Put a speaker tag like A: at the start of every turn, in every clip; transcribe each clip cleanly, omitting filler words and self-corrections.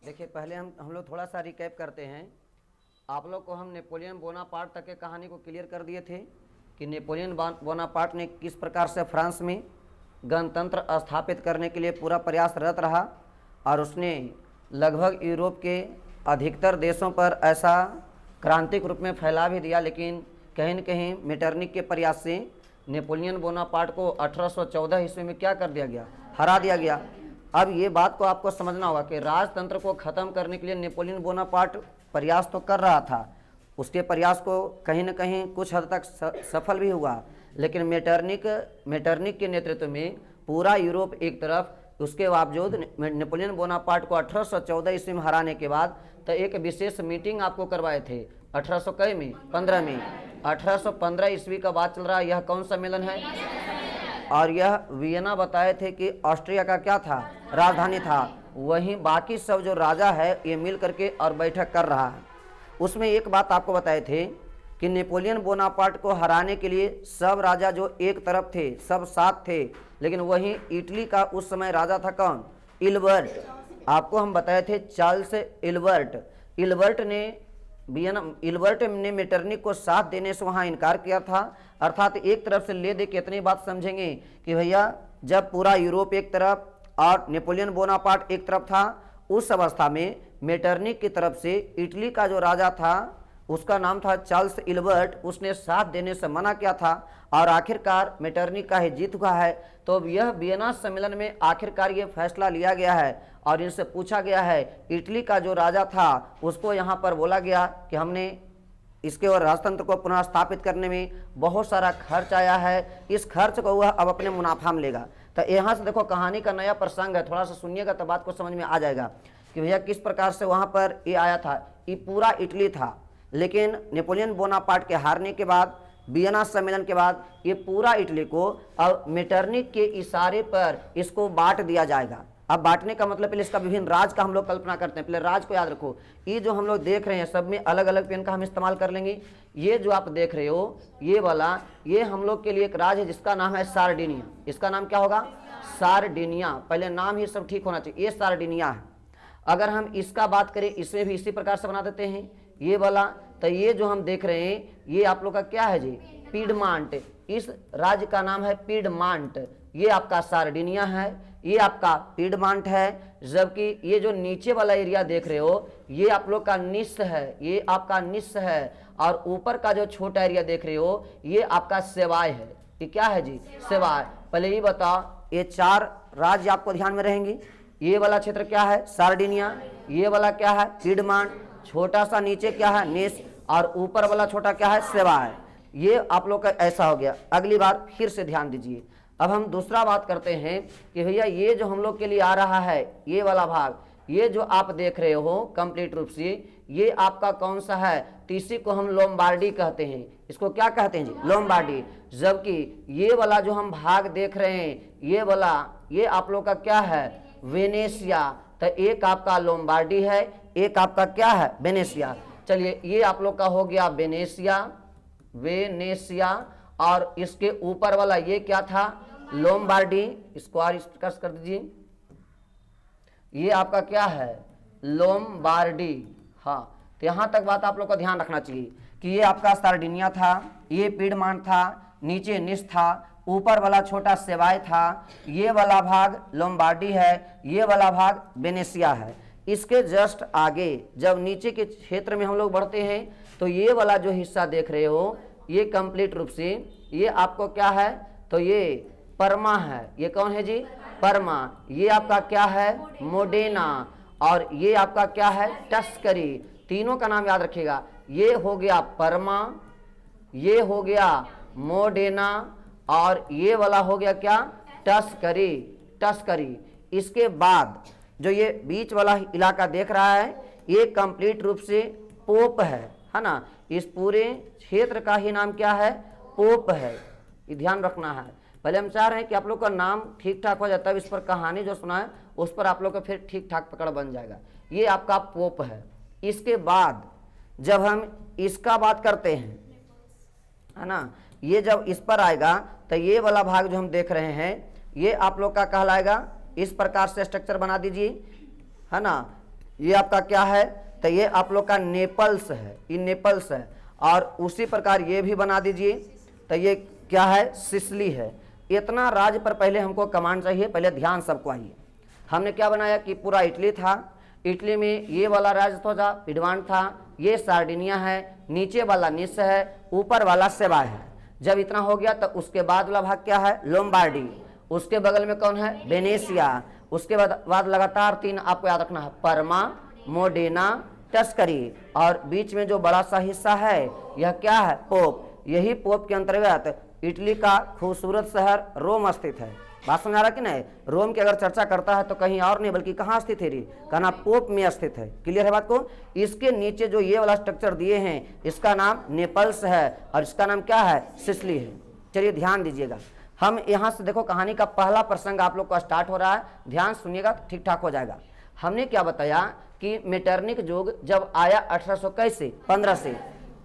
A: देखिए, पहले हम लोग थोड़ा सा रिकैप करते हैं। आप लोग को हम नेपोलियन बोनापार्ट तक के कहानी को क्लियर कर दिए थे कि नेपोलियन बोनापार्ट ने किस प्रकार से फ्रांस में गणतंत्र स्थापित करने के लिए पूरा प्रयासरत रहा और उसने लगभग यूरोप के अधिकतर देशों पर ऐसा क्रांतिक रूप में फैला भी दिया, लेकिन कहीं न कहीं मेटरनिक के प्रयास से नेपोलियन बोनापार्ट को 1814 ईस्वी में क्या कर दिया गया, हरा दिया गया। अब ये बात को आपको समझना होगा कि राजतंत्र को ख़त्म करने के लिए नेपोलियन बोनापार्ट प्रयास तो कर रहा था, उसके प्रयास को कहीं न कहीं कुछ हद तक सफल भी हुआ, लेकिन मेटरनिक के नेतृत्व में पूरा यूरोप एक तरफ, उसके बावजूद नेपोलियन बोनापार्ट को 1814 ईस्वी में हराने के बाद तो एक विशेष मीटिंग आपको करवाए थे 1815 में 1815 ईस्वी का बात चल रहा है। यह कौन सम्मेलन है? और यह वियना बताए थे कि ऑस्ट्रिया का क्या था, राजधानी था। वहीं बाकी सब जो राजा है ये मिल करके और बैठक कर रहा है। उसमें एक बात आपको बताए थे कि नेपोलियन बोनापार्ट को हराने के लिए सब राजा जो एक तरफ थे, सब साथ थे, लेकिन वहीं इटली का उस समय राजा था कौन? इल्बर्ट। आपको हम बताए थे चार्ल्स इल्बर्ट। इल्बर्ट ने मेटरनिक को साथ देने से वहाँ इनकार किया था। अर्थात एक तरफ से ले दे के इतनी बात समझेंगे कि भैया जब पूरा यूरोप एक तरफ और नेपोलियन बोनापार्ट एक तरफ था, उस अवस्था में मेटरनिक की तरफ से इटली का जो राजा था, उसका नाम था चार्ल्स इल्बर्ट, उसने साथ देने से मना किया था और आखिरकार मेटरनिक का ही जीत हुआ है। तो अब यह वियना सम्मेलन में आखिरकार ये फैसला लिया गया है और इनसे पूछा गया है, इटली का जो राजा था उसको यहाँ पर बोला गया कि हमने इसके और राजतंत्र को पुनः स्थापित करने में बहुत सारा खर्च आया है, इस खर्च को वह अब अपने मुनाफा में लेगा। तो यहाँ से देखो कहानी का नया प्रसंग है, थोड़ा सा सुनिएगा तो बात को समझ में आ जाएगा कि भैया किस प्रकार से वहाँ पर ये आया था। ये पूरा इटली था, लेकिन नेपोलियन बोनापार्ट के हारने के बाद, वियना सम्मेलन के बाद, ये पूरा इटली को अब मेटरनिक के इशारे पर इसको बांट दिया जाएगा। अब बांटने का मतलब पहले इसका विभिन्न राज का हम लोग कल्पना करते हैं। पहले राज को याद रखो, ये जो हम लोग देख रहे हैं सब में अलग अलग पेन का हम इस्तेमाल कर लेंगे। ये जो आप देख रहे हो ये वाला, ये हम लोग के लिए एक राज है जिसका नाम है सार्डिनिया। इसका नाम क्या होगा? सार्डिनिया। पहले नाम ही सब ठीक होना चाहिए। ये सार्डिनिया है। अगर हम इसका बात करें, इसमें भी इसी प्रकार से बना देते हैं ये वाला। तो ये जो हम देख रहे हैं ये आप लोग का क्या है जी? पीडमांट। इस राज्य का नाम है पीडमांट। ये आपका सार्डिनिया है, ये आपका पीडमांट है। जबकि ये जो नीचे वाला एरिया देख रहे हो ये आप लोग का निस है, ये आपका निस है। और ऊपर का जो छोटा एरिया देख रहे हो ये आपका सेवाय है। ये क्या है जी? सेवाय। पहले ये बताओ, ये चार राज्य आपको ध्यान में रहेंगे। ये वाला क्षेत्र क्या है? सार्डिनिया। ये वाला क्या है? पीडमांट। छोटा सा नीचे क्या है? निस। और ऊपर वाला छोटा क्या है? सेवाय। ये आप लोग का ऐसा हो गया। अगली बार फिर से ध्यान दीजिए। अब हम दूसरा बात करते हैं कि भैया ये जो हम लोग के लिए आ रहा है ये वाला भाग, ये जो आप देख रहे हो कंप्लीट रूप से, ये आपका कौन सा है? तो इसी को हम लोम्बार्डी कहते हैं। इसको क्या कहते हैं जी? लोम्बार्डी। जबकि ये वाला जो हम भाग देख रहे हैं ये वाला, ये आप लोग का क्या है? वेनेशिया। तो एक आपका लोम्बार्डी है, एक आपका क्या है? वेनेशिया। चलिए ये आप लोग का हो गया वेनेशिया, वेनेशिया। और इसके ऊपर वाला ये क्या था? लोम्बार्डी। इसको और स्पर्श कर दीजिए। ये आपका क्या है? लोम्बार्डी। हाँ, तो यहां तक बात आप लोग को ध्यान रखना चाहिए कि ये आपका सार्डिनिया था, ये पीडमांट था, नीचे निस था, ऊपर वाला छोटा सेवाय था, ये वाला भाग लोम्बार्डी है, ये वाला भाग वेनेशिया है। इसके जस्ट आगे जब नीचे के क्षेत्र में हम लोग बढ़ते हैं तो ये वाला जो हिस्सा देख रहे हो ये कंप्लीट रूप से ये आपको क्या है? तो ये परमा है। ये कौन है जी? परमा। ये आपका क्या है? मोडेना। और ये आपका क्या है? टस्करी। तीनों का नाम याद रखिएगा। ये हो गया परमा, ये हो गया मोडेना, और ये वाला हो गया क्या? टस्करी। टस्करी। इसके बाद जो ये बीच वाला इलाका देख रहा है ये कंप्लीट रूप से पोप है ना? इस पूरे क्षेत्र का ही नाम क्या है? पोप है। ये ध्यान रखना है। पहले हम चाह रहे हैं कि आप लोग का नाम ठीक ठाक हो जाता है, इस पर कहानी जो सुना है उस पर आप लोग का फिर ठीक ठाक पकड़ बन जाएगा। ये आपका पोप है। इसके बाद जब हम इसका बात करते हैं है ना, ये जब इस पर आएगा तो ये वाला भाग जो हम देख रहे हैं ये आप लोग का कहलाएगा। इस प्रकार से स्ट्रक्चर बना दीजिए है ना। ये आपका क्या है, तो ये आप लोग का नेपल्स है, ये नेपल्स है। और उसी प्रकार ये भी बना दीजिए, तो ये क्या है, सिसिली है। इतना राज्य पर पहले हमको कमांड चाहिए, पहले ध्यान सबको आइए। हमने क्या बनाया कि पूरा इटली था, इटली में ये वाला राज्य तो था पिडमांट था, ये सार्डिनिया है, नीचे वाला निस है, ऊपर वाला सेवा है। जब इतना हो गया तो उसके बाद वाला भाग क्या है, लोम्बार्डी। उसके बगल में कौन है, वेनेशिया। उसके बाद लगातार 3 आपको याद रखना है, परमा, मोडेना, टस्करी। और बीच में जो बड़ा सा हिस्सा है यह क्या है, पोप। यही पोप के अंतर्गत इटली का खूबसूरत शहर रोम स्थित है। बात समझ आ रहा कि नहीं। रोम की अगर चर्चा करता है तो कहीं और नहीं बल्कि कहाँ स्थित है, कहना पोप में स्थित है। क्लियर है बात को। इसके नीचे जो ये वाला स्ट्रक्चर दिए हैं इसका नाम नेपल्स है और इसका नाम क्या है, सिसिली है। चलिए ध्यान दीजिएगा, हम यहाँ से देखो कहानी का पहला प्रसंग आप लोग का स्टार्ट हो रहा है, ध्यान सुनिएगा ठीक ठाक हो जाएगा। हमने क्या बताया कि मेटरनिक युग जब आया 1815 से,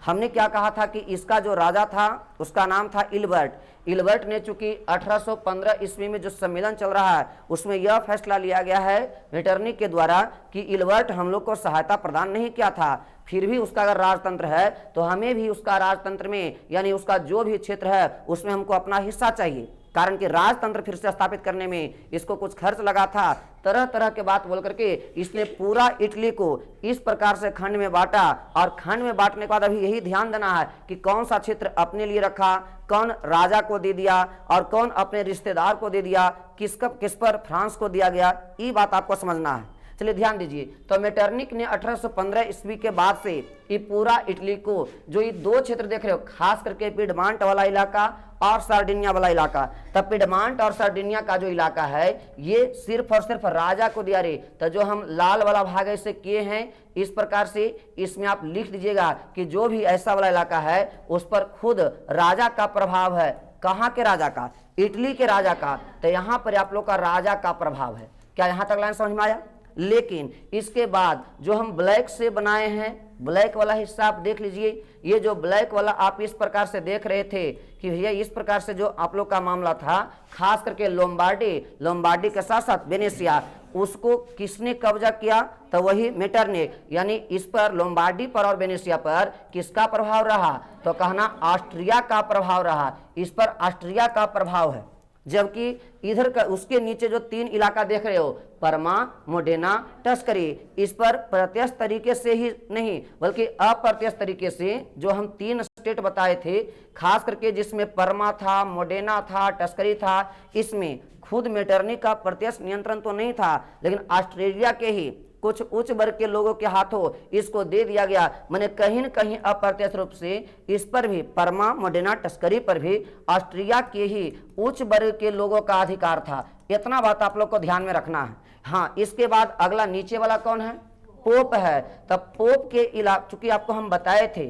A: हमने क्या कहा था कि इसका जो राजा था उसका नाम था इल्बर्ट। इल्बर्ट ने चूंकि 1815 ईस्वी में जो सम्मेलन चल रहा है उसमें यह फैसला लिया गया है मेटरनिक के द्वारा कि इल्बर्ट हम लोग को सहायता प्रदान नहीं किया था, फिर भी उसका अगर राजतंत्र है तो हमें भी उसका राजतंत्र में यानी उसका जो भी क्षेत्र है उसमें हमको अपना हिस्सा चाहिए। कारण कि राजतंत्र फिर से स्थापित करने में इसको कुछ खर्च लगा था। तरह तरह के बात बोल करके इसने पूरा इटली को इस प्रकार से खंड में बांटा। और खंड में बांटने के बाद अभी यही ध्यान देना है कि कौन सा क्षेत्र अपने लिए रखा, कौन राजा को दे दिया और कौन अपने रिश्तेदार को दे दिया, किस पर फ्रांस को दिया गया, ये बात आपको समझना है। चलिए ध्यान दीजिए। तो मेटरनिक ने 1815 ईस्वी के बाद से ये पूरा इटली को, जो ये 2 क्षेत्र देख रहे हो, खास करके पिडमांट वाला इलाका और सार्डिनिया वाला इलाका, तब पिडमांट और सार्डिनिया का जो इलाका है ये सिर्फ और सिर्फ राजा को दिया रे। तो जो हम लाल वाला भाग ऐसे किए हैं इस प्रकार से, इसमें आप लिख दीजिएगा कि जो भी ऐसा वाला इलाका है उस पर खुद राजा का प्रभाव है। कहाँ के राजा का, इटली के राजा का। तो यहाँ पर आप लोग का राजा का प्रभाव है। क्या यहाँ तक लाइन समझ में आया। लेकिन इसके बाद जो हम ब्लैक से बनाए हैं, ब्लैक वाला हिस्सा आप देख लीजिए। ये जो ब्लैक वाला आप इस प्रकार से देख रहे थे कि भैया इस प्रकार से जो आप लोग का मामला था, खास करके लोम्बार्डी के साथ साथ वेनेशिया, उसको किसने कब्जा किया, तो वही मेटरनिक। यानी इस पर लोम्बार्डी पर और वेनेशिया पर किसका प्रभाव रहा, तो कहना ऑस्ट्रिया का प्रभाव रहा। इस पर ऑस्ट्रिया का प्रभाव है। जबकि इधर का उसके नीचे जो 3 इलाका देख रहे हो, परमा, मोडेना, टस्करी, इस पर प्रत्यक्ष तरीके से ही नहीं बल्कि अप्रत्यक्ष तरीके से जो हम 3 स्टेट बताए थे, खास करके जिसमें परमा था, मोडेना था, टस्करी था, इसमें खुद मेटरनिक का प्रत्यक्ष नियंत्रण तो नहीं था, लेकिन ऑस्ट्रेलिया के ही कुछ उच्च वर्ग के लोगों के हाथों इसको दे दिया गया। मैंने कहीं न कहीं अप्रत्यक्ष रूप से इस पर भी, परमा, मोडेना, टस्करी पर भी ऑस्ट्रिया के ही उच्च वर्ग के लोगों का अधिकार था। इतना बात आप लोग को ध्यान में रखना है। हाँ, इसके बाद अगला नीचे वाला कौन है, पोप है। तब पोप के इलाके, चूंकि आपको हम बताए थे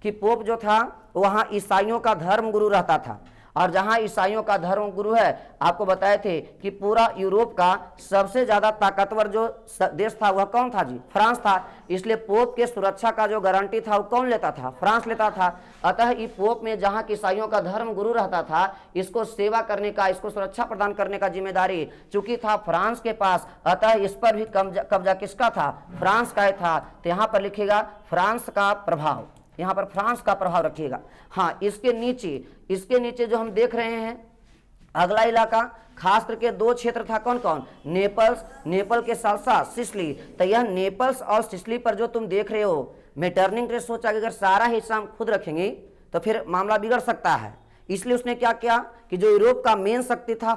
A: कि पोप जो था वहाँ ईसाइयों का धर्म गुरु रहता था, और जहां ईसाइयों का धर्म गुरु है, आपको बताए थे कि पूरा यूरोप का सबसे ज्यादा ताकतवर जो देश था वह कौन था जी, फ्रांस था। इसलिए पोप के सुरक्षा का जो गारंटी था वो कौन लेता था, फ्रांस लेता था। अतः इस पोप में जहां ईसाइयों का धर्म गुरु रहता था, इसको सेवा करने का, इसको सुरक्षा प्रदान करने का जिम्मेदारी चूंकि था फ्रांस के पास, अतः इस पर भी कब्जा किसका था, फ्रांस का था। तो यहाँ पर लिखेगा फ्रांस का प्रभाव, यहाँ पर फ्रांस का प्रभाव रखिएगा। हाँ, इसके नीचे जो हम देख रहे हैं अगला इलाका, खास करके 2 क्षेत्र था, कौन कौन, नेपल के साथ साथ सिसिली। तो यह नेपल्स और सिसिली पर जो तुम देख रहे हो, मेटरनिक ने सोचा कि अगर सारा हिस्सा हम खुद रखेंगे तो फिर मामला बिगड़ सकता है। इसलिए उसने क्या किया कि जो यूरोप का मेन शक्ति था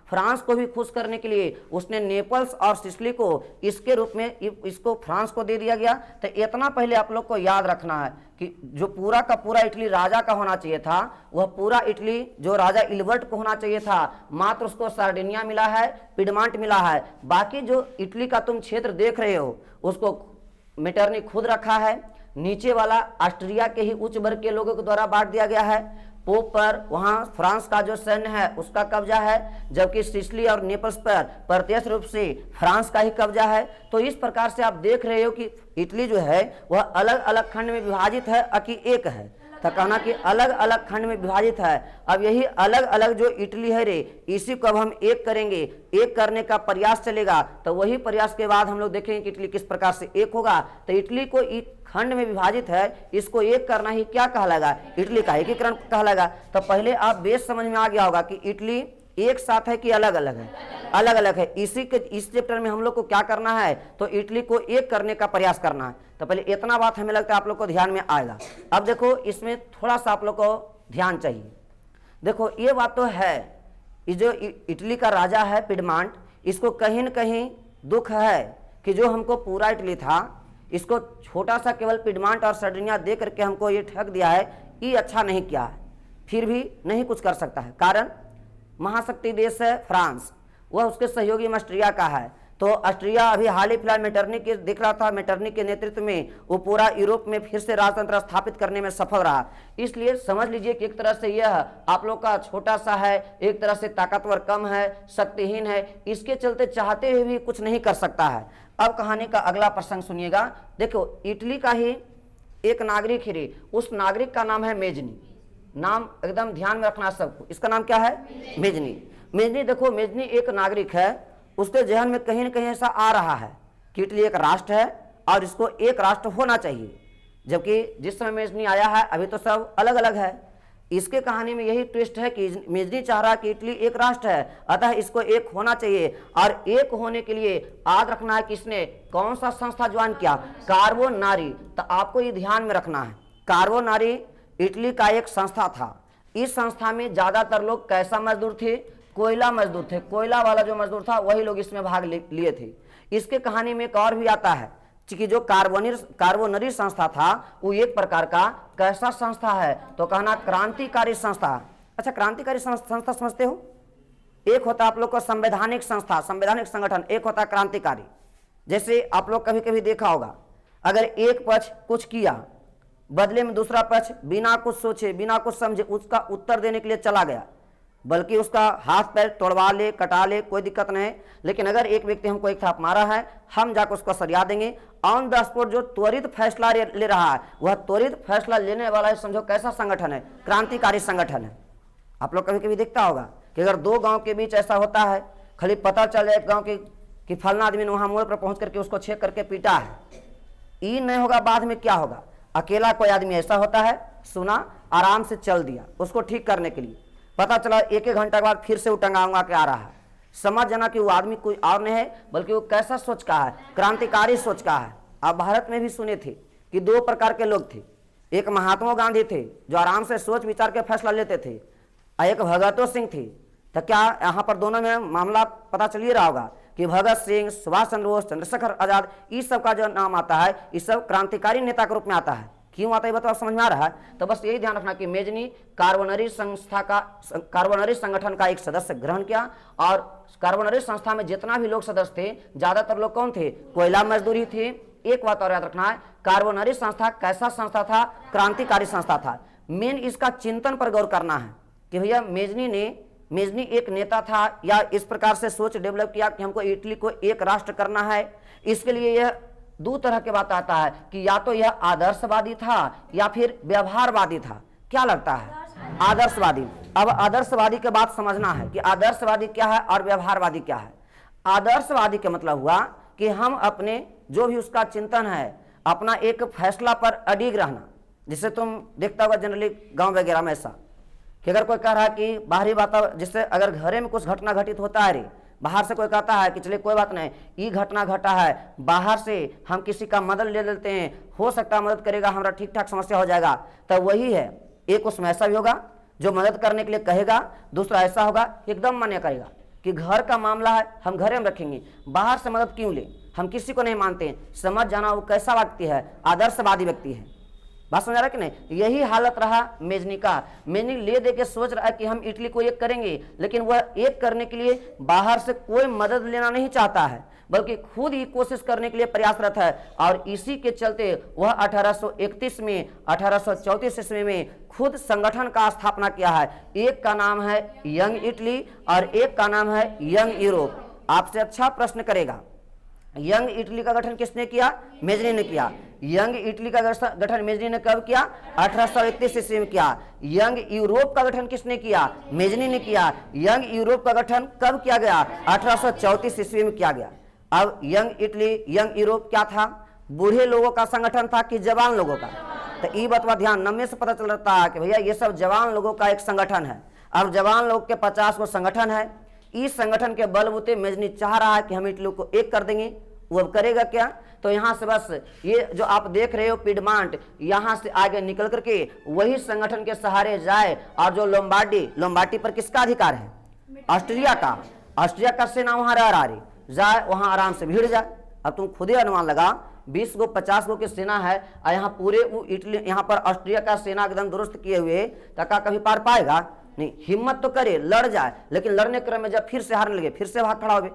A: फ्रांस को भी खुश करने के लिए उसने नेपल्स और सिसिली को इसके रूप में इसको फ्रांस को दे दिया गया। तो इतना पहले आप लोग को याद रखना है कि जो पूरा का पूरा इटली राजा का होना चाहिए था, वह पूरा इटली जो राजा इल्बर्ट को होना चाहिए था, मात्र उसको सार्डिनिया मिला है, पिडमांट मिला है। बाकी जो इटली का तुम क्षेत्र देख रहे हो उसको मेटरनिक खुद रखा है। नीचे वाला ऑस्ट्रिया के ही उच्च वर्ग के लोगों के द्वारा बांट दिया गया है। पोप पर वहां फ्रांस का जो सैन्य है उसका कब्जा है, जबकि सिसिली और नेपल्स पर प्रत्यक्ष रूप से फ्रांस का ही कब्जा है। तो इस प्रकार से आप देख रहे हो कि इटली जो है वह अलग अलग खंड में विभाजित है, अकी एक है। तो कहना कि अलग अलग खंड में विभाजित है। अब यही अलग अलग जो इटली है रे, इसी को अब हम एक करेंगे, एक करने का प्रयास चलेगा, तो वही प्रयास के बाद हम लोग देखेंगे कि इटली किस प्रकार से एक होगा। तो इटली को खंड में विभाजित है, इसको एक करना ही क्या कहलाएगा, इटली का एकीकरण कहलाएगा। तो पहले आप बेस समझ में आ गया होगा कि इटली एक साथ है कि अलग अलग है, अलग अलग है। इस चैप्टर में हम लोग को क्या करना है, तो इटली को एक करने का प्रयास करना है। तो पहले इतना बात हमें लगता है आप लोग को ध्यान में आएगा। अब देखो इसमें थोड़ा सा आप लोग को ध्यान चाहिए। देखो ये बात तो है, ये जो इटली का राजा है पिडमांट, इसको कहीं न कहीं दुख है कि जो हमको पूरा इटली था, इसको छोटा सा केवल पिडमांट और सर्डिनिया दे करके हमको ये ठग दिया है, ये अच्छा नहीं किया है। फिर भी नहीं कुछ कर सकता है, कारण महाशक्ति देश है फ्रांस, वह उसके सहयोगी ऑस्ट्रिया का है। तो ऑस्ट्रिया अभी हाल ही फिलहाल मेटरनी के दिख रहा था, मेटरनी के नेतृत्व में वो पूरा यूरोप में फिर से राजतंत्र स्थापित करने में सफल रहा। इसलिए समझ लीजिए कि एक तरह से यह आप लोग का छोटा सा है, एक तरह से ताकतवर कम है, शक्तिहीन है, इसके चलते चाहते हुए भी कुछ नहीं कर सकता है। अब कहानी का अगला प्रसंग सुनिएगा। देखो इटली का ही एक नागरिक ही, उस नागरिक का नाम है मेजनी। नाम एकदम ध्यान में रखना सबको, इसका नाम क्या है, मेजनी। मेजनी देखो, मेजनी एक नागरिक है, उसके जहन में कहीं न कहीं ऐसा आ रहा है कि इटली एक राष्ट्र है और इसको एक राष्ट्र होना चाहिए। जबकि जिस समय मेजनी आया है अभी तो सब अलग अलग है। इसके कहानी में यही ट्विस्ट है कि मेजनी चाह रहा है कि इटली एक राष्ट्र है, अतः इसको एक होना चाहिए। और एक होने के लिए याद रखना है कि इसने कौन सा संस्था ज्वाइन किया, कार्बोनारी। तो आपको ये ध्यान में रखना है, कार्बोनारी इटली का एक संस्था था। इस संस्था में ज्यादातर लोग कैसा मजदूर थे, कोयला मजदूर थे। कोयला वाला जो मजदूर था वही लोग इसमें भाग लिए थे। इसके कहानी में एक और भी आता है कि जो कार्बोनरी संस्था था वो एक प्रकार का कैसा संस्था है, तो कहना क्रांतिकारी संस्था। अच्छा, क्रांतिकारी संस्था समझते हो, एक होता आप लोग का संवैधानिक संस्था, संवैधानिक संगठन, एक होता क्रांतिकारी। जैसे आप लोग कभी कभी देखा होगा, अगर एक पक्ष कुछ किया, बदले में दूसरा पक्ष बिना कुछ सोचे बिना कुछ समझे उसका उत्तर देने के लिए चला गया, बल्कि उसका हाथ पैर तोड़वा ले, कटा ले, कोई दिक्कत नहीं। लेकिन अगर एक व्यक्ति हमको एक थाप मारा है, हम जाकर उसको सरिया देंगे। ऑन द स्पॉट जो त्वरित फैसला ले रहा है, वह त्वरित फैसला लेने वाला है, समझो कैसा संगठन है, क्रांतिकारी संगठन है। आप लोग कभी कभी देखता होगा कि अगर दो गांव के बीच ऐसा होता है, खाली पता चल जाए गांव के कि फलना आदमी ने वहां मोड़ पर पहुंच करके उसको छेक करके पीटा है, ये नहीं होगा, बाद में क्या होगा। अकेला कोई आदमी ऐसा होता है, सुना, आराम से चल दिया उसको ठीक करने के लिए, पता चला एक घंटा के बाद फिर से वो टंगा के आ रहा है, समझ जाना कि वो आदमी कोई और नहीं है बल्कि वो कैसा सोच का है, क्रांतिकारी सोच का है। आप भारत में भी सुने थे कि दो प्रकार के लोग थे, एक महात्मा गांधी थे जो आराम से सोच विचार के फैसला लेते थे, और एक भगत सिंह थे। तो क्या यहाँ पर दोनों में मामला पता चल ही रहा होगा कि भगत सिंह, सुभाष चंद्र बोस, चंद्रशेखर आजाद, इस सब का जो नाम आता है, इस सब क्रांतिकारी नेता के रूप में आता है। क्यों आता है बताओ, समझ में आ रहा है। तो बस यही ध्यान रखना कि मेजनी कार्बोनरी संगठन का एक सदस्य ग्रहण किया, और कार्बोनरी संस्था में जितना भी लोग सदस्य थे, ज्यादातर लोग कौन थे, कोयला मजदूरी थे। एक बात और याद रखना है, कार्बोनरी संस्था कैसा संस्था था, क्रांतिकारी संस्था था। मेन इसका चिंतन पर गौर करना है कि भैया मेजनी एक नेता था, या इस प्रकार से सोच डेवलप किया कि हमको इटली को एक राष्ट्र करना है। इसके लिए यह दो तरह के बात आता है कि या तो यह आदर्शवादी था या फिर व्यवहारवादी था। क्या लगता है, आदर्शवादी। अब आदर्शवादी के बात समझना है कि आदर्शवादी क्या है और व्यवहारवादी क्या है। आदर्शवादी का मतलब हुआ कि हम अपने जो भी उसका चिंतन है, अपना एक फैसला पर अडिग रहना। जिससे तुम देखता होगा जनरली गांव वगैरह में ऐसा कि अगर कोई कह रहा है कि बाहरी वातावरण, जिससे अगर घरे में कुछ घटना घटित होता है रे, बाहर से कोई कहता है कि चलिए कोई बात नहीं, ये घटना घटा है, बाहर से हम किसी का मदद ले लेते हैं, हो सकता है मदद करेगा, हमारा ठीक ठाक समस्या हो जाएगा। तो वही है, एक उसमें ऐसा भी होगा जो मदद करने के लिए कहेगा, दूसरा ऐसा होगा एकदम मान्य करेगा कि घर का मामला है, हम घरे में रखेंगे, बाहर से मदद क्यों ले, हम किसी को नहीं मानते। समझ जाना वो कैसा व्यक्ति है, आदर्शवादी व्यक्ति है। बात समझ रहा कि नहीं। यही हालत रहा मेजनी का। मेजनी ले दे के सोच रहा है कि हम इटली को एक करेंगे, लेकिन वह एक करने के लिए बाहर से कोई मदद लेना नहीं चाहता है, बल्कि खुद ही कोशिश करने के लिए प्रयासरत है। और इसी के चलते वह 1831 में 1834 ईस्वी में खुद संगठन का स्थापना किया है। एक का नाम है यंग इटली और एक का नाम है यंग यूरोप। आपसे अच्छा प्रश्न करेगा, यंग इटली का गठन किसने किया, मेजनी ने किया। यंग इटली का गठन मेजनी ने कब किया? 1831 ईस्वी में किया। यंग यूरोप का गठन किसने किया? मेजनी ने किया। यंग यूरोप का गठन कब किया गया? 1834 ईस्वी में किया गया। अब यंग इटली, यंग यूरोप क्या था? बूढ़े लोगों का संगठन था कि जवान लोगों का? तो ये बतवा ध्यान नम्य से पता चल रहा है कि भैया ये सब जवान लोगों का एक संगठन है। अब जवान लोग के 50 को संगठन है। इस संगठन के बलबूते मेजनी चाह रहा है कि हम इटली को एक कर देंगे। वो अब करेगा क्या? तो यहाँ से बस ये जो आप देख रहे हो पिडमांट, यहाँ से आगे निकल करके वही संगठन के सहारे जाए। और जो लोम्बार्डी पर किसका अधिकार है? ऑस्ट्रिया का। ऑस्ट्रिया का सेना वहां रह रही जाए, वहां आराम से भीड़ जाए। अब तुम खुद ही अनुमान लगा, 20 गो 50 गो की सेना है और यहाँ पूरे वो इटली, यहाँ पर ऑस्ट्रिया का सेना एकदम दुरुस्त किए हुए, तका कभी पार पाएगा? नहीं। हिम्मत तो करे, लड़ जाए, लेकिन लड़ने क्रम में जब फिर से हारने लगे फिर से भाग खड़ा हो गए।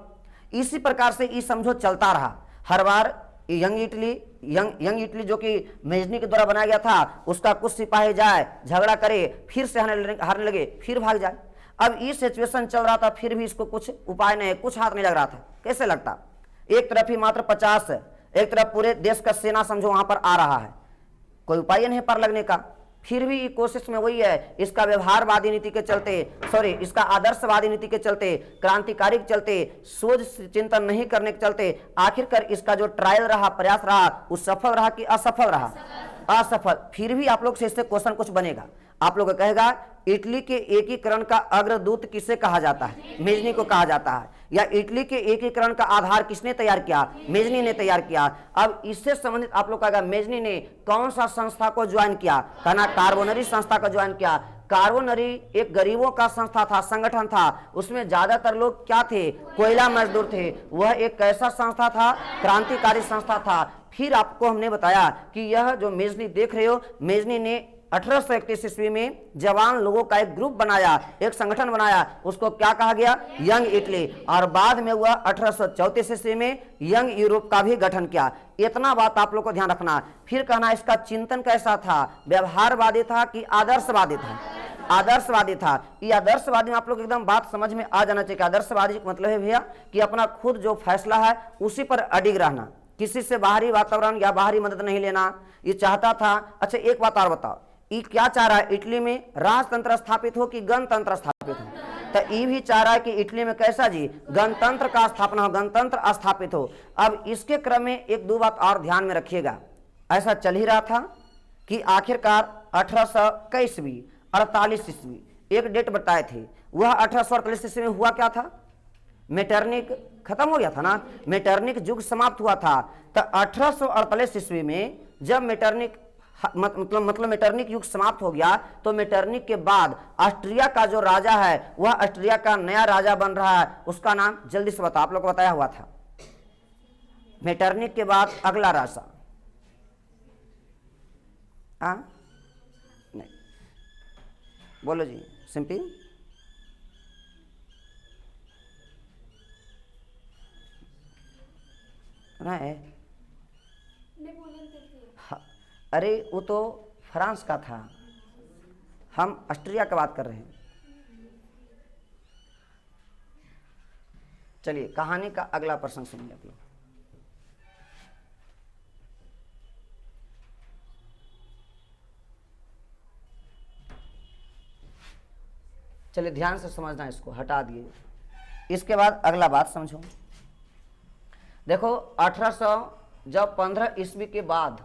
A: इसी प्रकार से ये समझो चलता रहा। हर बार यंग इटली जो कि मेजनी के द्वारा बनाया गया था, उसका कुछ सिपाही जाए, झगड़ा करे, फिर से हारने लगे, फिर भाग जाए। अब ये सिचुएशन चल रहा था, फिर भी इसको कुछ उपाय नहीं, कुछ हाथ नहीं लग रहा था। कैसे लगता? एक तरफ ही मात्र 50 है, एक तरफ पूरे देश का सेना समझो वहां पर आ रहा है, कोई उपाय नहीं पार लगने का। फिर भी कोशिश में वही है, इसका व्यवहारवादी नीति के चलते, इसका आदर्शवादी नीति के चलते, क्रांतिकारी के चलते, सोच चिंतन नहीं करने के चलते, आखिरकार इसका जो ट्रायल रहा, प्रयास रहा, वो सफल रहा कि असफल रहा? असफल। फिर भी आप लोग से इससे क्वेश्चन कुछ बनेगा। आप लोग कहेगा इटली के एकीकरण का अग्रदूत किसे कहा जाता है? मेजनी को कहा जाता है। या इटली के एकीकरण का आधार किसने तैयार किया? मेजनी ने तैयार किया। अब इससे संबंधित आप लोग कहेगा मेजनी ने कौन सा संस्था को ज्वाइन किया? कहना कार्बोनरी संस्था को ज्वाइन किया। कार्बोनरी एक गरीबों का संस्था था, संगठन था। उसमें ज्यादातर लोग क्या थे? कोयला मजदूर थे। वह एक कैसा संस्था था? क्रांतिकारी संस्था था। फिर आपको हमने बताया कि यह जो मेजनी देख रहे हो, मेजनी ने 1831 ईस्वी में जवान लोगों का एक ग्रुप बनाया, एक संगठन बनाया, उसको क्या कहा गया? Young Italy. और बाद में हुआ 1834 ईस्वी में यंग यूरोप का भी गठन किया। इतना बात आप लोग को ध्यान रखना। फिर कहना इसका चिंतन कैसा था? व्यवहारवादी था कि आदर्शवादी था? आदर्शवादी था। ये आदर्शवादी में आप लोग एकदम बात समझ में आ जाना चाहिए। आदर्शवादी का मतलब है भैया कि अपना खुद जो फैसला है उसी पर अडिग रहना, किसी से बाहरी वातावरण या बाहरी मदद नहीं लेना, ये चाहता था। अच्छा एक बात और बताओ, ये क्या चाह रहा है? इटली में राजतंत्र स्थापित हो कि गणतंत्र स्थापित हो? तो ये भी चाह रहा है कि इटली में कैसा जी? गणतंत्र का स्थापना हो, गणतंत्र स्थापित हो। अब इसके क्रम में एक दो बात और ध्यान में रखिएगा। ऐसा चल ही रहा था कि आखिरकार 1848 ईस्वी एक डेट बताए थे, वह 1848 ईस्वी में हुआ क्या था? मेटरनिक खत्म हो गया था ना, मेटरनिक युग समाप्त हुआ था। तो 1848 ईस्वी में जब मेटरनिक मतलब मेटरनिक युग समाप्त हो गया, तो मेटरनिक के बाद ऑस्ट्रिया का जो राजा है वह ऑस्ट्रिया का नया राजा बन रहा है। उसका नाम जल्दी से बताओ, आप लोग को बताया हुआ था। मेटरनिक के बाद अगला राजा नहीं, बोलो जी सिंपल। अरे वो तो फ्रांस का था, हम ऑस्ट्रिया की बात कर रहे हैं। चलिए कहानी का अगला प्रसंग सुनिए आप लोग। चलिए ध्यान से समझना, इसको हटा दिए। इसके बाद अगला बात समझो। देखो 1815 ईस्वी के बाद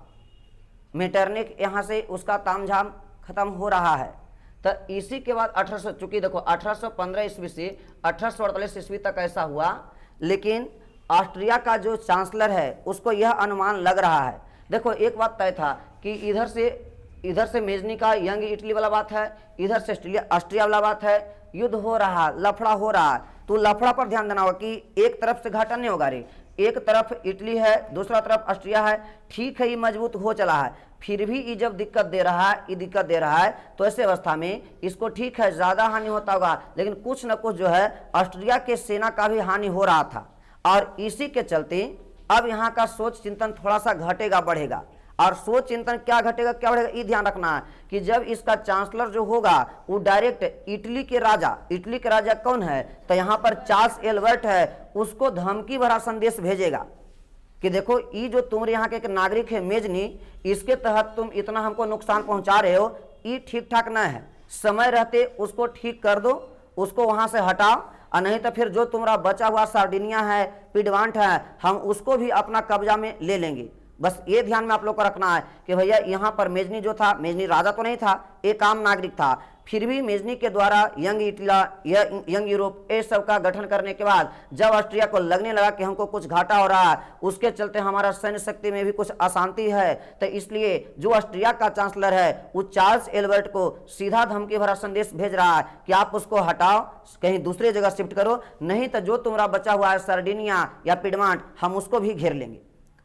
A: मेटरनिक यहाँ से उसका तामझाम खत्म हो रहा है। तो इसी के बाद 1800, चूंकि देखो 1815 ईस्वी से 1848 ईस्वी तक ऐसा हुआ, लेकिन ऑस्ट्रिया का जो चांसलर है उसको यह अनुमान लग रहा है। देखो एक बात तय था कि इधर से मेजनी का यंग इटली वाला बात है, इधर से ऑस्ट्रिया वाला बात है। युद्ध हो रहा, लफड़ा हो रहा, तो लफड़ा पर ध्यान देना होगा कि एक तरफ से घाटा नहीं होगा रे। एक तरफ इटली है, दूसरा तरफ ऑस्ट्रिया है। ठीक है ये मजबूत हो चला है, फिर भी ये जब दिक्कत दे रहा है, तो ऐसे अवस्था में इसको ठीक है ज़्यादा हानि होता होगा, लेकिन कुछ न कुछ जो है ऑस्ट्रिया के सेना का भी हानि हो रहा था। और इसी के चलते अब यहाँ का सोच चिंतन थोड़ा सा घटेगा बढ़ेगा। और सोच चिंतन क्या घटेगा क्या बढ़ेगा, ये ध्यान रखना है कि जब इसका चांसलर जो होगा वो डायरेक्ट इटली के राजा कौन है? तो यहाँ पर चार्ल्स एल्बर्ट है, उसको धमकी भरा संदेश भेजेगा। कि देखो ये जो तुम्हारे यहाँ के एक नागरिक है मेजनी, इसके तहत तुम इतना हमको नुकसान पहुंचा रहे हो, ये ठीक ठाक ना है। समय रहते उसको ठीक कर दो, उसको वहां से हटाओ, और नहीं तो फिर जो तुम्हारा बचा हुआ सार्डिनिया है, पिडवांट है, हम उसको भी अपना कब्जा में ले लेंगे। बस ये ध्यान में आप लोग को रखना है कि भैया यहाँ पर मेजनी जो था, मेजनी राजा तो नहीं था, एक आम नागरिक था, फिर भी मेजनी के द्वारा यंग इटला या यंग यूरोप ये सब का गठन करने के बाद जब ऑस्ट्रिया को लगने लगा कि हमको कुछ घाटा हो रहा है, उसके चलते हमारा सैन्य शक्ति में भी कुछ अशांति है, तो इसलिए जो ऑस्ट्रिया का चांसलर है वो चार्ल्स एल्बर्ट को सीधा धमकी भरा संदेश भेज रहा है कि आप उसको हटाओ, कहीं दूसरी जगह शिफ्ट करो, नहीं तो जो तुम्हारा बचा हुआ है सार्डिनिया या पिडमांट, हम उसको भी घेर लेंगे।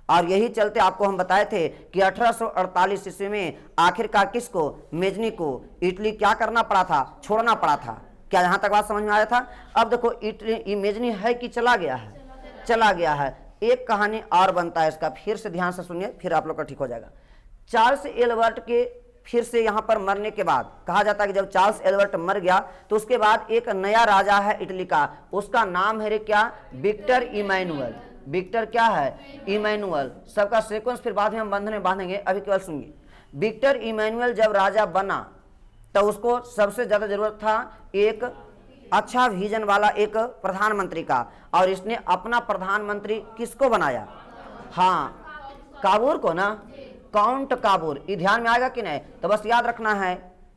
A: और यही चलते आपको हम बताए थे कि 1848 ईस्वी में आखिरकार किसको, मेजनी को इटली क्या करना पड़ा था, छोड़ना पड़ा था। क्या यहाँ तक बात समझ में आया था? अब देखो इटली मेजनी है कि चला गया है? चला गया है। एक कहानी और बनता है इसका, फिर से ध्यान से सुनिए, फिर आप लोग का ठीक हो जाएगा। चार्ल्स एल्बर्ट के फिर से यहाँ पर मरने के बाद कहा जाता है कि जब चार्ल्स एल्बर्ट मर गया तो उसके बाद एक नया राजा है इटली का, उसका नाम है रे क्या, विक्टर इमैनुअल। विक्टर क्या है, इमैनुअल। सबका सीक्वेंस फिर बाद में हम बंधन में बांधेंगे, अभी केवल सुनिए। विक्टर इमैनुअल जब राजा बना तो उसको सबसे ज्यादा जरूरत था एक अच्छा विजन वाला एक प्रधानमंत्री का, और इसने अपना प्रधानमंत्री किसको बनाया, हाँ काबूर को ना, काउंट काबूर। ये ध्यान में आएगा कि नहीं? तो बस याद रखना है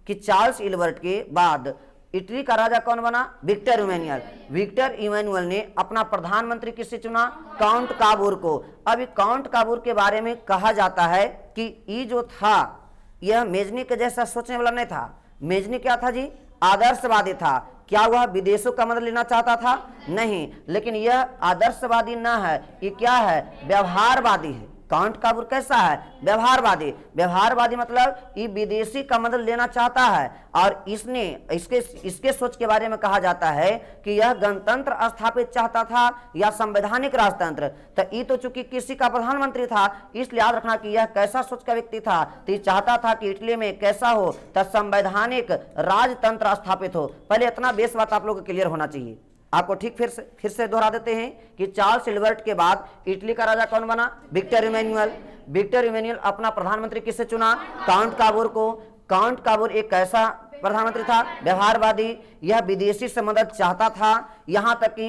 A: कि चार्ल्स एल्बर्ट के बाद इटली का राजा कौन बना, विक्टर इमैनुअल। विक्टर इमैनुअल ने अपना प्रधानमंत्री किससे चुना, काउंट काबूर को। अब काउंट काबूर के बारे में कहा जाता है कि ये जो था यह मेजनी के जैसा सोचने वाला नहीं था। मेजनी क्या था जी, आदर्शवादी था। क्या वह विदेशों का मदद लेना चाहता था? नहीं, लेकिन यह आदर्शवादी न है, ये क्या है, व्यवहारवादी है। काउंट काबूर कैसा है, व्यवहारवादी। व्यवहारवादी मतलब ये विदेशी का मदद लेना चाहता है, और इसने इसके सोच के बारे में कहा जाता है कि यह गणतंत्र स्थापित चाहता था या संवैधानिक राजतंत्र। तो ये तो चूंकि किसी का प्रधानमंत्री था, इसलिए याद रखना कि यह कैसा सोच का व्यक्ति था, तो ये चाहता था कि इटली में कैसा हो, तो संवैधानिक राजतंत्र स्थापित हो। पहले इतना बेस बात आप लोग को क्लियर होना चाहिए। आपको ठीक फिर से दोहरा देते हैं कि चार्ल्स एल्बर्ट के बाद इटली का राजा कौन बना, विक्टर इमैनुअल। विक्टर इमैनुअल अपना प्रधानमंत्री किससे चुना, काउंट काबूर को। काउंट काबूर एक कैसा प्रधानमंत्री था, व्यवहारवादी। यह विदेशी से मदद चाहता था, यहाँ तक कि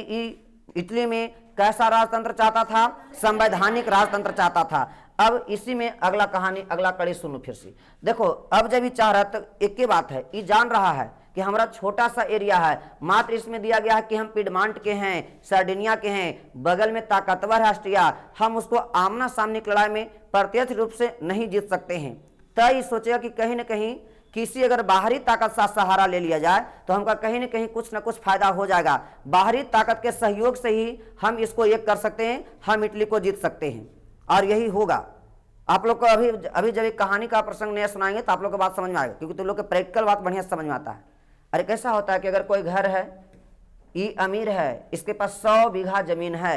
A: इटली में कैसा राजतंत्र चाहता था, संवैधानिक राजतंत्र चाहता था। अब इसी में अगला कहानी, अगला कड़ी सुनो फिर से। देखो अब जब ये चाह रहा तो एक ही बात है, ये जान रहा है कि हमारा छोटा सा एरिया है, मात्र इसमें दिया गया है कि हम पिडमांट के हैं, सार्डिनिया के हैं, बगल में ताकतवर है ऑस्ट्रिया, हम उसको आमना सामने की लड़ाई में प्रत्यक्ष रूप से नहीं जीत सकते हैं। तो ये सोचेगा कि कहीं ना कहीं किसी अगर बाहरी ताकत का सहारा ले लिया जाए तो हमका कहीं ना कहीं कुछ ना कुछ फायदा हो जाएगा। बाहरी ताकत के सहयोग से ही हम इसको एक कर सकते हैं, हम इटली को जीत सकते हैं, और यही होगा। आप लोग को अभी जब एक कहानी का प्रसंग नया सुनाएंगे तो आप लोग को बात समझ में आएगा, क्योंकि तुम लोग को प्रैक्टिकल बात बढ़िया समझ में आता है। अरे कैसा होता है कि अगर कोई घर है, ये अमीर है, इसके पास 100 बीघा जमीन है,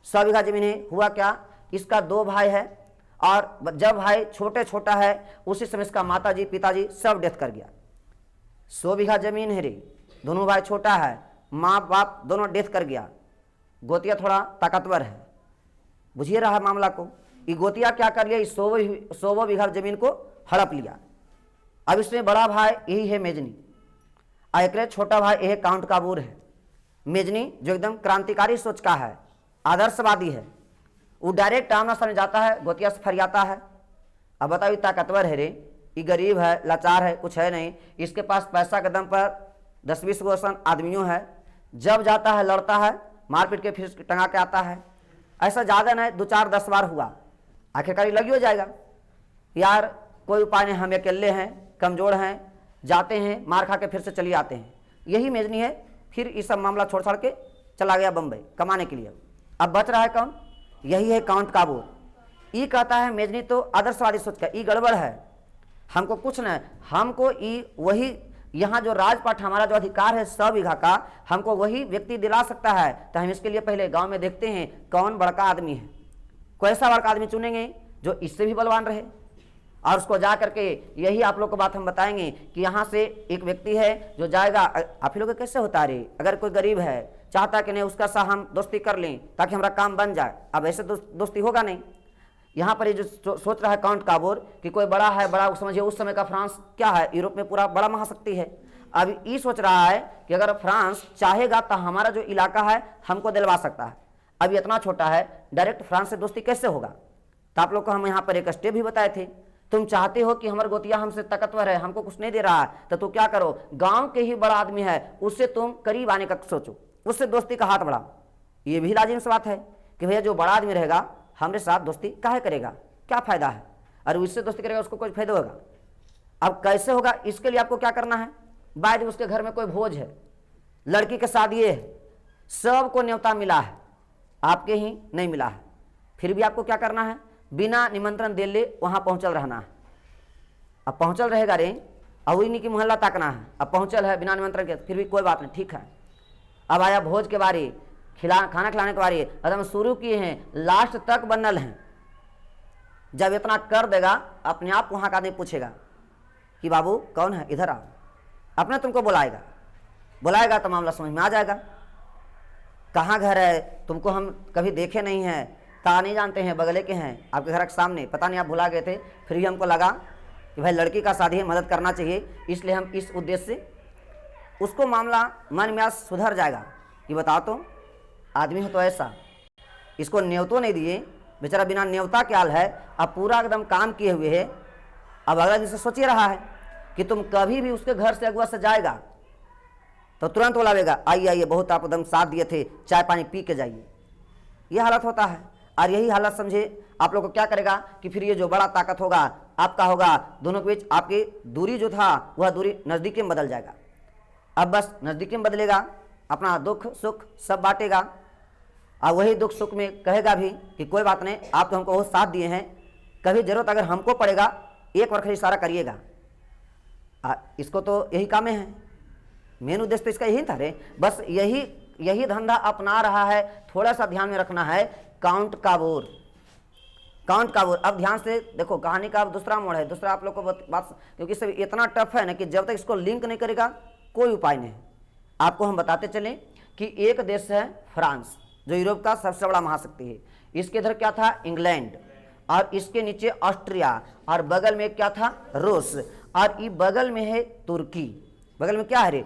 A: 100 बीघा जमीन है, हुआ क्या, इसका 2 भाई है, और जब भाई छोटा है उसी समय इसका माताजी पिताजी सब डेथ कर गया। 100 बीघा जमीन है रे, दोनों भाई छोटा है, माँ बाप दोनों डेथ कर गया। गोतिया थोड़ा ताकतवर है, बुझिए रहा मामला को। ये गोतिया क्या कर लिया, 100 बीघा जमीन को हड़प लिया। अब इसमें बड़ा भाई यही है मेजनी, और एक छोटा भाई यह काउंट काबूर है। मेजनी जो एकदम क्रांतिकारी सोच का है, आदर्शवादी है, वो डायरेक्ट आमना सामने जाता है, गोतिया से फरियाता है। अब बताओ ये ताकतवर है रे, ये गरीब है, लाचार है, कुछ है नहीं, इसके पास पैसा के दम पर 10-20 गो आदमियों है। जब जाता है लड़ता है, मारपीट के फिर टंगा के आता है। ऐसा ज़्यादा नहीं, 2-4-10 बार हुआ, आखिरकार लगी हो जाएगा। यार कोई उपाय नहीं, हम अकेले हैं, कमज़ोर हैं, जाते हैं, मार खा के फिर से चले आते हैं। यही मेजनी है। फिर ये सब मामला छोड़ छाड़ के चला गया बम्बई कमाने के लिए। अब बच रहा है कौन, यही है काउंट काबूर। ये कहता है मेजनी तो आदर्शवादी सोच का, ये गड़बड़ है, हमको कुछ नहीं, हमको ये वही यहाँ जो राजपाट हमारा जो अधिकार है 100 बीघा का, हमको वही व्यक्ति दिला सकता है। तो हम इसके लिए पहले गांव में देखते हैं कौन बड़का आदमी है, कैसा बड़का आदमी चुनेंगे जो इससे भी बलवान रहे, और उसको जा करके यही आप लोग को बात हम बताएंगे कि यहाँ से एक व्यक्ति है जो जाएगा। आप ही लोग कैसे होता है रे, अगर कोई गरीब है चाहता कि नहीं उसका साथ हम दोस्ती कर लें ताकि हमारा काम बन जाए। अब ऐसे दोस्ती होगा नहीं। यहाँ पर ये जो सोच रहा है काउंट काबोर कि कोई बड़ा है, बड़ा समझिए उस समय का फ्रांस क्या है, यूरोप में पूरा बड़ा महाशक्ति है। अब ये सोच रहा है कि अगर फ्रांस चाहेगा तो हमारा जो इलाका है हमको दिलवा सकता है। अब ये इतना छोटा है, डायरेक्ट फ्रांस से दोस्ती कैसे होगा? तो आप लोग को हम यहाँ पर एक स्टेप भी बताए थे। तुम चाहते हो कि हमारे गोतिया हमसे ताकतवर है, हमको कुछ नहीं दे रहा है, तो तुम क्या करो, गांव के ही बड़ा आदमी है उससे तुम करीब आने का सोचो, उससे दोस्ती का हाथ बढ़ाओ। ये भी लाजिम सी बात है कि भैया जो बड़ा आदमी रहेगा हमारे साथ दोस्ती काहे करेगा, क्या फायदा है, और उससे दोस्ती करेगा उसको कोई फायदा होगा। अब कैसे होगा, इसके लिए आपको क्या करना है, बाद उसके घर में कोई भोज है, लड़की के शादी है, सबको न्योता मिला है, आपके ही नहीं मिला है, फिर भी आपको क्या करना है, बिना निमंत्रण दे ले वहां पहुंचल रहना है। अब पहुंचल रहेगा रे, अब वही नहीं कि मोहल्ला ताकना है, अब पहुंचल है बिना निमंत्रण के, फिर भी कोई बात नहीं, ठीक है। अब आया भोज के बारे, खाना खिलाने के बारे, हम शुरू किए हैं, लास्ट तक बनल हैं। जब इतना कर देगा अपने आप वहां का आदमी पूछेगा कि बाबू कौन है, इधर आओ, अपने तुमको बुलाएगा तो मामला समझ में आ जाएगा। कहाँ घर है, तुमको हम कभी देखे नहीं हैं, कहा नहीं जानते हैं, बगले के हैं, आपके घर के सामने, पता नहीं आप भुला गए थे, फिर भी हमको लगा कि भाई लड़की का शादी है, मदद करना चाहिए, इसलिए हम इस उद्देश्य से, उसको मामला मन में सुधर जाएगा कि बताओ तो आदमी हो तो ऐसा, इसको न्योतो नहीं दिए, बेचारा बिना न्योता के हाल है, अब पूरा एकदम काम किए हुए है। अब अगला दिन से सोच रहा है कि तुम कभी भी उसके घर से अगुआ से जाएगा तो तुरंत बुलावेगा, आइए आइए, बहुत आप एकदम साथ दिए थे, चाय पानी पी के जाइए। यह हालत होता है। और यही हालत समझे आप लोग को क्या करेगा कि फिर ये जो बड़ा ताकत होगा आपका होगा, दोनों के बीच आपकी दूरी जो था वह दूरी नज़दीकी में बदल जाएगा। अब बस नज़दीकी में बदलेगा, अपना दुख सुख सब बांटेगा, और वही दुख सुख में कहेगा भी कि कोई बात नहीं, आप तो हमको बहुत साथ दिए हैं, कभी जरूरत अगर हमको पड़ेगा एक बार इशारा करिएगा। इसको तो यही काम है, मेन उद्देश्य तो इसका यही था रे, बस यही धंधा अपना रहा है। थोड़ा सा ध्यान में रखना है, काउंट काबोर। अब ध्यान से देखो, कहानी का अब दूसरा मोड़ है, दूसरा आप लोग को बात, क्योंकि सब इतना टफ है ना कि जब तक इसको लिंक नहीं करेगा कोई उपाय नहीं। आपको हम बताते चलें कि एक देश है फ्रांस, जो यूरोप का सबसे बड़ा महाशक्ति है, इसके इधर क्या था, इंग्लैंड, और इसके नीचे ऑस्ट्रिया, और बगल में क्या था, रूस, और ये बगल में है तुर्की। बगल में क्या है रे,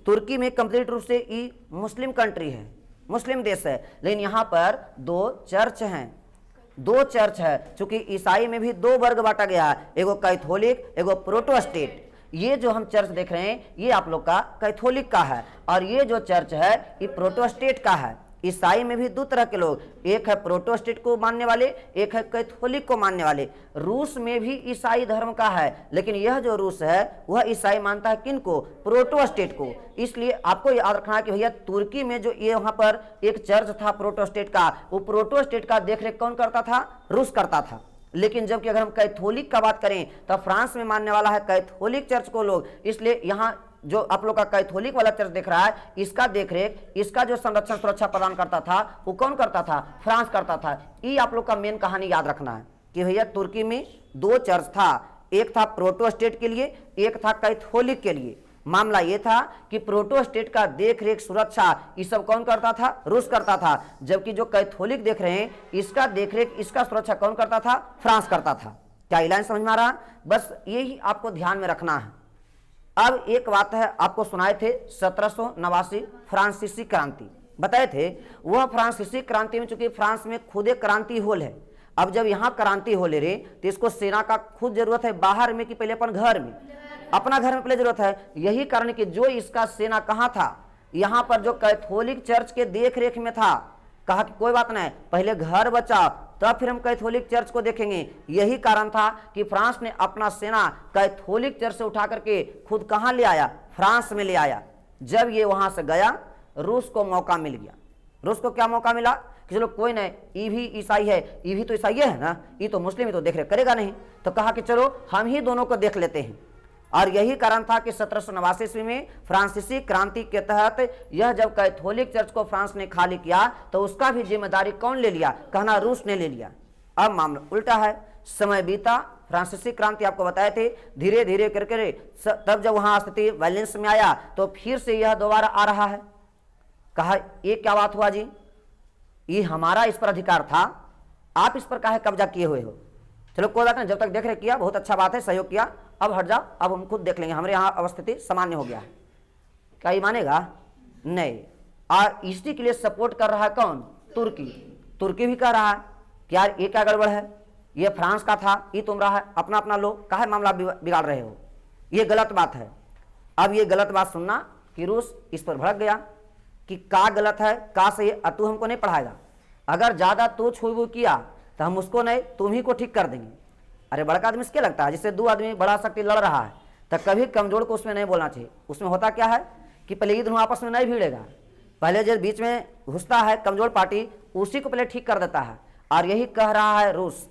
A: तुर्की में कंप्लीट रूप से ये मुस्लिम कंट्री है, मुस्लिम देश है, लेकिन यहाँ पर दो चर्च है। चूंकि ईसाई में भी दो वर्ग बांटा गया है, एगो कैथोलिक, एगो प्रोटेस्टेंट। ये जो हम चर्च देख रहे हैं ये आप लोग का कैथोलिक का है, और ये जो चर्च है ये प्रोटेस्टेंट का है। ईसाई में भी दो तरह के लोग, एक है प्रोटेस्टेंट को मानने वाले, एक है कैथोलिक को मानने वाले। रूस में भी ईसाई धर्म का है, लेकिन यह जो रूस है वह ईसाई मानता है किनको, प्रोटेस्टेंट को। इसलिए आपको याद रखना है कि भैया तुर्की में जो ये वहां पर एक चर्च था प्रोटेस्टेंट का, वो प्रोटेस्टेंट का देखरेख कौन करता था, रूस करता था। लेकिन जबकि अगर हम कैथोलिक का बात करें तो फ्रांस में मानने वाला है कैथोलिक चर्च को लोग, इसलिए यहाँ जो आप लोग का कैथोलिक वाला चर्च देख रहा है, इसका देखरेख, इसका जो संरक्षण सुरक्षा प्रदान करता था वो कौन करता था, फ्रांस करता था। ये आप लोग का मेन कहानी याद रखना है कि भैया तुर्की में दो चर्च था, एक था प्रोटेस्टेंट के लिए, एक था कैथोलिक के लिए। मामला ये था कि प्रोटेस्टेंट का देखरेख सुरक्षा ये सब कौन करता था, रूस करता था, जबकि जो कैथोलिक देख रहे हैं इसका देखरेख, इसका सुरक्षा कौन करता था, फ्रांस करता था। क्या लाइन समझ में आ रहा, बस यही आपको ध्यान में रखना है। अब एक बात है, आपको सुनाए थे 1789 फ्रांसीसी क्रांति बताए थे। वह फ्रांसीसी क्रांति में, चूंकि फ्रांस में खुद एक क्रांति होल है, अब जब यहाँ क्रांति हो ले रहे तो इसको सेना का खुद जरूरत है, बाहर में कि पहले अपन घर में, अपना घर में पहले जरूरत है। यही कारण कि जो इसका सेना कहाँ था, यहाँ पर जो कैथोलिक चर्च के देख रेख में था। कहा कि कोई बात नहीं, पहले घर बचाओ तब फिर हम कैथोलिक चर्च को देखेंगे। यही कारण था कि फ्रांस ने अपना सेना कैथोलिक चर्च से उठा करके खुद कहाँ ले आया, फ्रांस में ले आया। जब ये वहां से गया, रूस को मौका मिल गया। रूस को क्या मौका मिला कि चलो कोई नहीं, ये भी ईसाई है, ये भी तो ईसाई है ना, ये तो मुस्लिम ही तो देख रेख करेगा नहीं, तो कहा कि चलो हम ही दोनों को देख लेते हैं। और यही कारण था कि 1789 ईस्वी में फ्रांसीसी क्रांति के तहत यह जब कैथोलिक चर्च को फ्रांस ने खाली किया तो उसका भी जिम्मेदारी कौन ले लिया, कहना रूस ने ले लिया। अब मामला उल्टा है, समय बीता, फ्रांसीसी क्रांति आपको बताए थे धीरे धीरे करके, तब जब वहां स्थिति वायलेंस में आया तो फिर से यह दोबारा आ रहा है। कहा ये क्या बात हुआ जी, ये हमारा इस पर अधिकार था, आप इस पर काहे कब्जा किए हुए हो। चलो कोई बात नहीं, जब तक देख रहे किया, बहुत अच्छा बात है, सहयोग किया, अब हट जाओ, अब हम खुद देख लेंगे, हमारे यहाँ अवस्थिति सामान्य हो गया है। क्या ये मानेगा? नहीं। और इसी के लिए सपोर्ट कर रहा है कौन? तुर्की। तुर्की भी कह रहा है कि यार ये क्या गड़बड़ है, ये फ्रांस का था, ये तुम रहा है, अपना अपना लो, काहे मामला बिगाड़ रहे हो, ये गलत बात है। अब ये गलत बात सुनना कि रूस इस पर भड़क गया कि का गलत है का सही है, तू हमको नहीं पढ़ाएगा, अगर ज़्यादा तू छुई किया तो हम उसको नहीं तुम ही को ठीक कर देंगे। अरे बड़का आदमी से क्या लगता है, जिससे दो आदमी बड़ा शक्ति लड़ रहा है तो कभी कमजोर को उसमें नहीं बोलना चाहिए। उसमें होता क्या है कि पहले ये दोनों आपस में नहीं भिड़ेगा, पहले जो बीच में घुसता है कमजोर पार्टी उसी को पहले ठीक कर देता है। और यही कह रहा है रूस।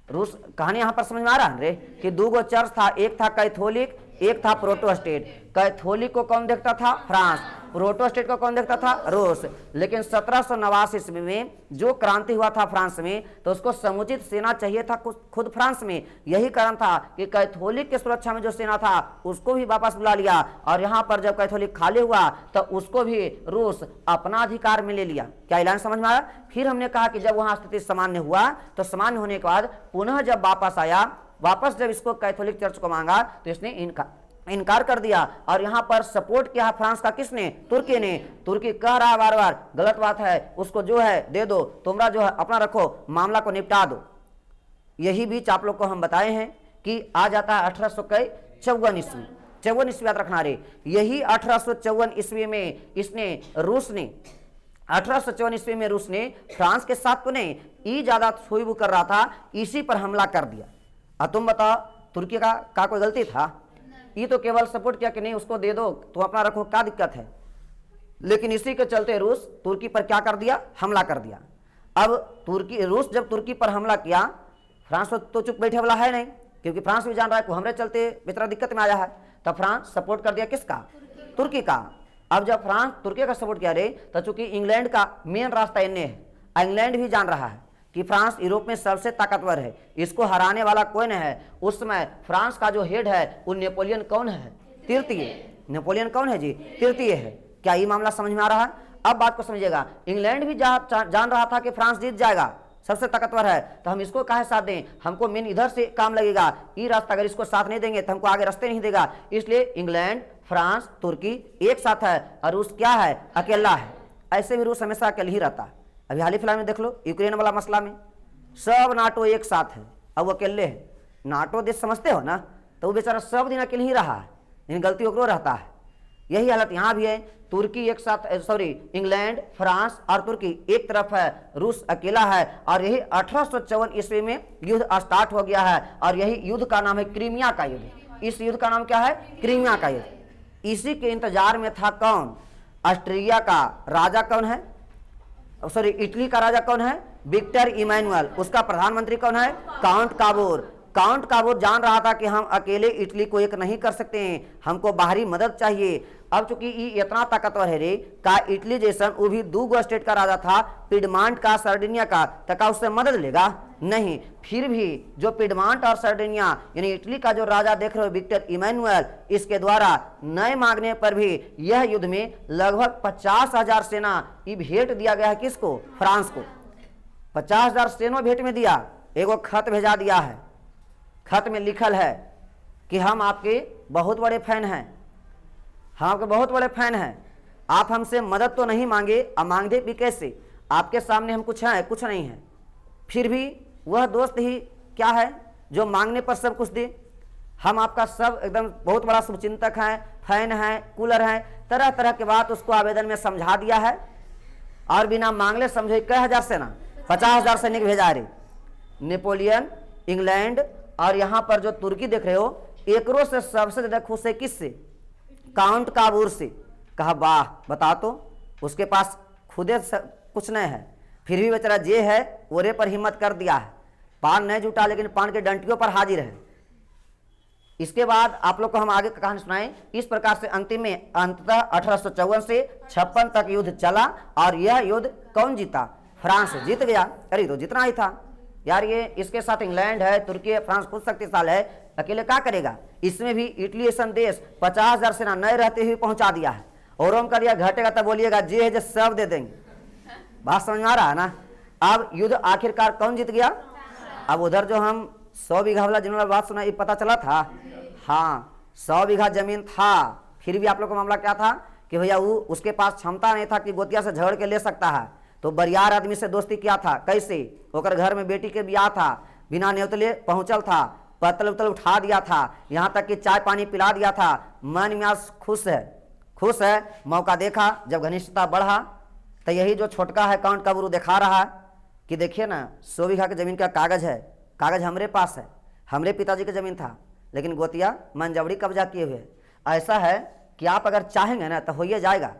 A: कहानी यहाँ पर समझ में आ रहा है रे कि दो गो चर्च था, एक था कैथोलिक, एक था प्रोटेस्टेंट। कैथोलिक को कौन देखता था? फ्रांस। प्रोटेस्टेंट को कौन देखता था? रूस। लेकिन 1789 ईस्वी में जो क्रांति हुआ था फ्रांस में, तो उसको समुचित सेना चाहिए था खुद फ्रांस में। यही कारण था कि कैथोलिक की सुरक्षा में जो सेना था उसको भी वापस बुला लिया, और यहाँ पर जब कैथोलिक खाली हुआ तो उसको भी रूस अपना अधिकार में ले लिया। क्या ऐलान समझ में आया? फिर हमने कहा कि जब वहाँ स्थिति सामान्य हुआ तो सामान्य होने के बाद पुनः जब वापस आया, वापस जब इसको कैथोलिक चर्च को मांगा तो इसने इनकार कर दिया। और यहाँ पर सपोर्ट किया फ्रांस का किसने? तुर्की ने। तुर्की कह रहा है बार बार गलत बात है, उसको जो है दे दो, तुमरा जो है अपना रखो, मामला को निपटा दो। यही बीच आप लोग को हम बताए हैं कि आ जाता है 1854 ईस्वी। 54 ईस्वी याद रखना रे। यही 1854 ईस्वी में इसने रूस ने 1854 ईस्वी में रूस ने फ्रांस के साथ तो नहीं, ये ज्यादा छुई कर रहा था, इसी पर हमला कर दिया। अब तुम बताओ तुर्की का कोई गलती था? ये तो केवल सपोर्ट किया कि नहीं उसको दे दो, तुम अपना रखो, क्या दिक्कत है। लेकिन इसी के चलते रूस तुर्की पर क्या कर दिया? हमला कर दिया। अब रूस जब तुर्की पर हमला किया, फ्रांस तो चुप बैठे वाला है नहीं, क्योंकि फ्रांस भी जान रहा है कि हमरे चलते बेचारा दिक्कत में आया है। तो फ्रांस सपोर्ट कर दिया किसका? तुर्की का। अब जब फ्रांस तुर्की का सपोर्ट किया रे, तो चूंकि इंग्लैंड का मेन रास्ता इन्हें है, इंग्लैंड भी जान रहा है कि फ्रांस यूरोप में सबसे ताकतवर है, इसको हराने वाला कोई नहीं है। उस समय फ्रांस का जो हेड है वो नेपोलियन कौन है? तृतीय। नेपोलियन कौन है जी? तृतीय है। क्या ये मामला समझ में आ रहा है? अब बात को समझिएगा। इंग्लैंड भी जान रहा था कि फ्रांस जीत जाएगा, सबसे ताकतवर है, तो हम इसको काहे साथ दें, हमको मेन इधर से काम लगेगा, ये रास्ता अगर इसको साथ नहीं देंगे तो हमको आगे रास्ते नहीं देगा। इसलिए इंग्लैंड, फ्रांस, तुर्की एक साथ है, और रूस क्या है? अकेला है। ऐसे भी रूस हमेशा अकेले ही रहता है। अभी हाल ही फिलहाल में देख लो यूक्रेन वाला मसला में सब नाटो एक साथ है, अब वो अकेले है। नाटो देश समझते हो ना, तो वो बेचारा सब दिन अकेले ही रहा है, लेकिन गलती ओकरो रहता है। यही हालत यहाँ भी है। तुर्की एक साथ, इंग्लैंड, फ्रांस और तुर्की एक तरफ है, रूस अकेला है। और यही 1854 ईस्वी में युद्ध स्टार्ट हो गया है, और यही युद्ध का नाम है क्रीमिया का युद्ध। इस युद्ध का नाम क्या है? क्रीमिया का युद्ध। इसी के इंतजार में था कौन? ऑस्ट्रिया का राजा कौन है? इटली का राजा कौन है? Victor Emmanuel. उसका प्रधानमंत्री कौन है? काउंट काबूर। काउंट काबूर जान रहा था कि हम अकेले इटली को एक नहीं कर सकते हैं, हमको बाहरी मदद चाहिए। अब चूंकि ये इतना ताकतवर है रे का इटली जैसा वो भी दो गो स्टेट का राजा था, पिडमांट का, सर्डिनिया का, तो का उससे मदद लेगा? नहीं। फिर भी जो पिडमांट और सर्डिनिया यानी इटली का जो राजा देख रहे हो विक्टर इमैनुअल, इसके द्वारा नए मांगने पर भी यह युद्ध में लगभग 50,000 सेना ये भेंट दिया गया है। किसको? फ्रांस को 50,000 सेना भेंट में दिया। एगो खत भेजा दिया है, खत में लिखल है कि हम आपके बहुत बड़े फैन हैं, हम आपके बहुत बड़े फैन हैं, आप हमसे मदद तो नहीं मांगे, अब मांगते भी कैसे, आपके सामने हम कुछ हैं, कुछ नहीं है। फिर भी वह दोस्त ही क्या है जो मांगने पर सब कुछ दे। हम आपका सब एकदम बहुत बड़ा शुभचिंतक हैं, फैन हैं, कूलर हैं, तरह तरह के बात उसको आवेदन में समझा दिया है। और बिना मांगले समझे कई हजार सेना, 50,000 सैनिक भेजा रे। नेपोलियन, इंग्लैंड और यहाँ पर जो तुर्की देख रहे हो, एकरो से सबसे ज्यादा खुश है किससे? काउंट काबूर से। कहा वाह, बता तो उसके पास खुदे कुछ नहीं है, फिर भी बेचारा जे है ओरे पर हिम्मत कर दिया है, पान नहीं जुटा लेकिन पान के डंटियों पर हाजिर है। इसके बाद आप लोग को हम आगे कहानी सुनाएं। इस प्रकार से अंतिम में अंततः 1854 से 56 तक युद्ध चला, और यह युद्ध कौन जीता? फ्रांस जीत गया। अरे तो जितना ही था यार, ये इसके साथ इंग्लैंड है, तुर्की है, फ्रांस खुद शक्तिशाली है, अकेले क्या करेगा। इसमें भी इटली ऐसा देश 50,000 सेना नए रहते हुए पहुंचा दिया है, और हम कर घटेगा तब बोलिएगा जे है जो सब दे देंगे। बात समझ में आ रहा है ना। अब युद्ध आखिरकार कौन जीत गया? अब उधर जो हम 100 बीघा वाला जिन्होंने बात सुना, ये पता चला था। हाँ 100 बीघा जमीन था, फिर भी आप लोग का मामला क्या था कि भैया वो उसके पास क्षमता नहीं था कि गोतिया से झगड़ के ले सकता है, तो बरियार आदमी से दोस्ती किया था। कैसे? ओकर घर में बेटी के ब्याह था, बिना न्योतले पहुंचल था, पतल उतल उठा दिया था, यहाँ तक कि चाय पानी पिला दिया था। मन में खुश है। मौका देखा, जब घनिष्ठता बढ़ा तो यही जो छोटका है काउंट का, वो दिखा रहा है कि देखिए ना 100 बीघा की जमीन का कागज है, कागज हमरे पास है, हमरे पिताजी की जमीन था, लेकिन गोतिया मंजवड़ी कब्जा किए हुए। ऐसा है कि आप अगर चाहेंगे ना तो हो ही जाएगा।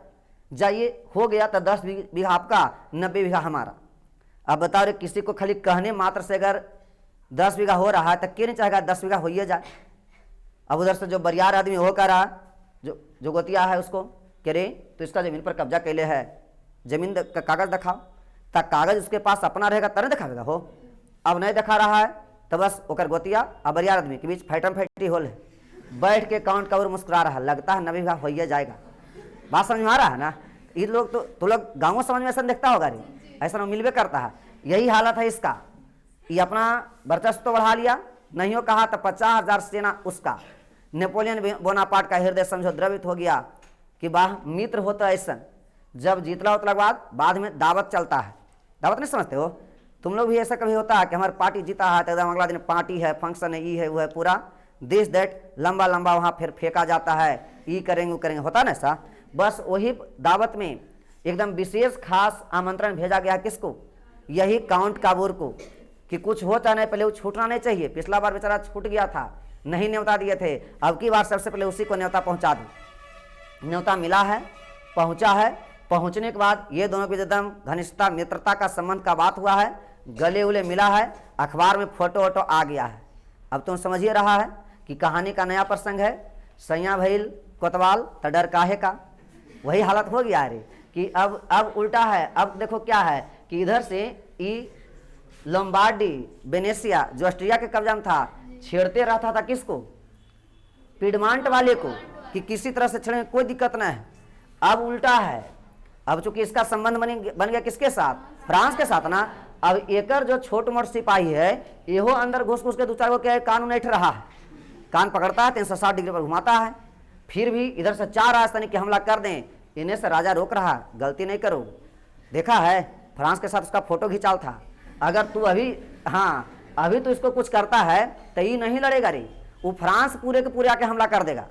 A: जाइए, हो गया तो 10 बीघा आपका, 90 बीघा हमारा। अब बताओ रे, किसी को खाली कहने मात्र से अगर 10 बीघा हो रहा है तो क्यों नहीं चाहेगा 10 बीघा हो ही जाए। अब उधर से जो बरियार आदमी हो कर रहा, जो गोतिया है उसको कह रहे तो इसका जमीन पर कब्जा कैले है, जमीन का कागज दिखाओ। तब कागज उसके पास अपना रहेगा तब दिखाएगा हो। अब नहीं दिखा रहा है तो बस ओकर गोतिया और बरियार आदमी के बीच फैटम फैटी होल है। बैठ के काउंट का मुस्कुरा रहा, लगता है 90 बीघा हो ही जाएगा। बात समझ में आ रहा है ना। ये लोग तो लोग गाँव समझ में ऐसा देखता होगा रे, ऐसा मिलवे करता है। यही हालत है इसका। ये अपना वर्चस्व तो बढ़ा लिया, नहीं हो कहा तो 50,000 सेना उसका। नेपोलियन बोनापार्ट का हृदय समझो द्रवित हो गया कि वाह मित्र होता ऐसा। जब जीतला उतला बाद में दावत चलता है। दावत नहीं समझते हो तुम लोग भी? ऐसा कभी होता है कि हमारी पार्टी जीता है तो एकदम अगला दिन पार्टी है, फंक्शन है, ये है वो है, पूरा दिस दैट लंबा लंबा वहाँ फिर फेंका जाता है, ये करेंगे वो करेंगे, होता ना ऐसा। बस वही दावत में एकदम विशेष खास आमंत्रण भेजा गया किसको? यही काउंट काबूर को, कि कुछ हो चाहे नहीं पहले वो छूटना नहीं चाहिए। पिछला बार बेचारा छूट गया था, नहीं न्योता दिए थे, अब की बार सबसे पहले उसी को न्योता पहुंचा दो। न्योता मिला है, पहुंचा है। पहुंचने के बाद ये दोनों के एकदम घनिष्ठता मित्रता का संबंध का बात हुआ है, गले उले मिला है, अखबार में फोटो वोटो आ गया है। अब तुम समझिए रहा है कि कहानी का नया प्रसंग है। सैया भइल कोतवाल तो डर काहे का, वही हालत हो गया है कि अब उल्टा है। अब देखो क्या है कि इधर से ई लोम्बार्डी वेनेसिया जो ऑस्ट्रिया के कब्जा में था, छेड़ते रहता था किसको? पिडमांट वाले को, कि किसी तरह से छेड़ने कोई दिक्कत नहीं है। अब उल्टा है, अब चूंकि इसका संबंध बन गया किसके साथ? फ्रांस के साथ ना। अब एकर जो छोट मोट सिपाही है, येहो अंदर घुस के 2-4 को क्या है, कान उठ रहा है, कान पकड़ता है, 360 डिग्री पर घुमाता है। फिर भी इधर से 4 राजधानी की हमला कर दें, इन्हें से राजा रोक रहा, गलती नहीं करो। देखा है फ्रांस के साथ उसका फोटो खिंचाल था। अगर तू अभी तो इसको कुछ करता है तो ये नहीं लड़ेगा रे, वो फ्रांस पूरे के पूरे आके हमला कर देगा।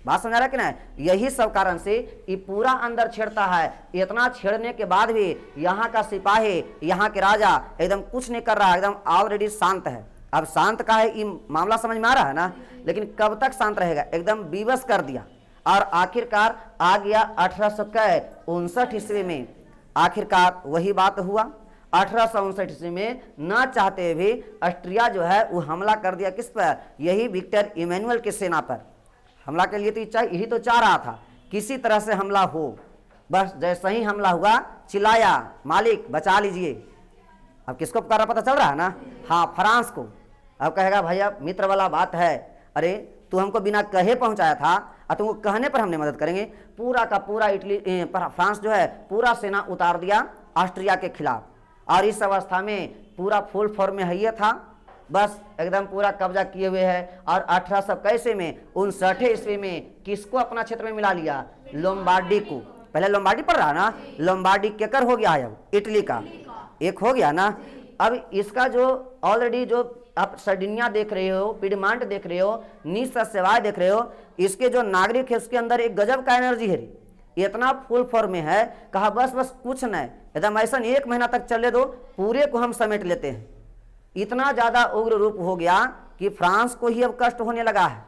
A: बात समझा रहा कि ना। यही सब कारण से ये पूरा अंदर छेड़ता है। इतना छेड़ने के बाद भी यहाँ का सिपाही, यहाँ के राजा एकदम कुछ नहीं कर रहा है, एकदम ऑलरेडी शांत है। अब शांत का है, ये मामला समझ में आ रहा है ना। लेकिन कब तक शांत रहेगा? एकदम विवश कर दिया। और आखिरकार आ गया 1859 ईस्वी में, आखिरकार वही बात हुआ। 1859 ईस्वी में न चाहते भी ऑस्ट्रिया जो है वो हमला कर दिया किस पर? यही विक्टर इमैनुअल की सेना पर। हमला के लिए तो यही तो चाह रहा था, किसी तरह से हमला हो। बस जैसे ही हमला हुआ चिल्लाया, मालिक बचा लीजिए। अब किसको पुकारा पता चल रहा है ना? हाँ, फ्रांस को। अब कहेगा भैया मित्र वाला बात है, अरे तू हमको बिना कहे पहुंचाया था और तुमको कहने पर हमने मदद करेंगे। पूरा का पूरा फ्रांस जो है पूरा सेना उतार दिया ऑस्ट्रिया के खिलाफ। और इस अवस्था में पूरा फुल फॉर्म में है ये था, बस एकदम पूरा कब्जा किए हुए है। और 1800 में 59 ईस्वी में किसको अपना क्षेत्र में मिला लिया? लोम्बार्डी को। पहले लोम्बार्डी पड़ रहा ना, लोम्बार्डी केकर हो गया है? अब इटली का एक हो गया ना। अब इसका जो ऑलरेडी जो आप सर्डिनिया देख रहे हो, पिडमांट देख रहे हो, नीस सेवाएं देख रहे हो, इसके जो नागरिक है उसके अंदर एक गजब का एनर्जी है, इतना फुल फॉर्म में है। कहा बस कुछ नहीं, एकदम ऐसा 1 महीना तक चले दो, पूरे को हम समेट लेते हैं। इतना ज्यादा उग्र रूप हो गया कि फ्रांस को ही अब कष्ट होने लगा है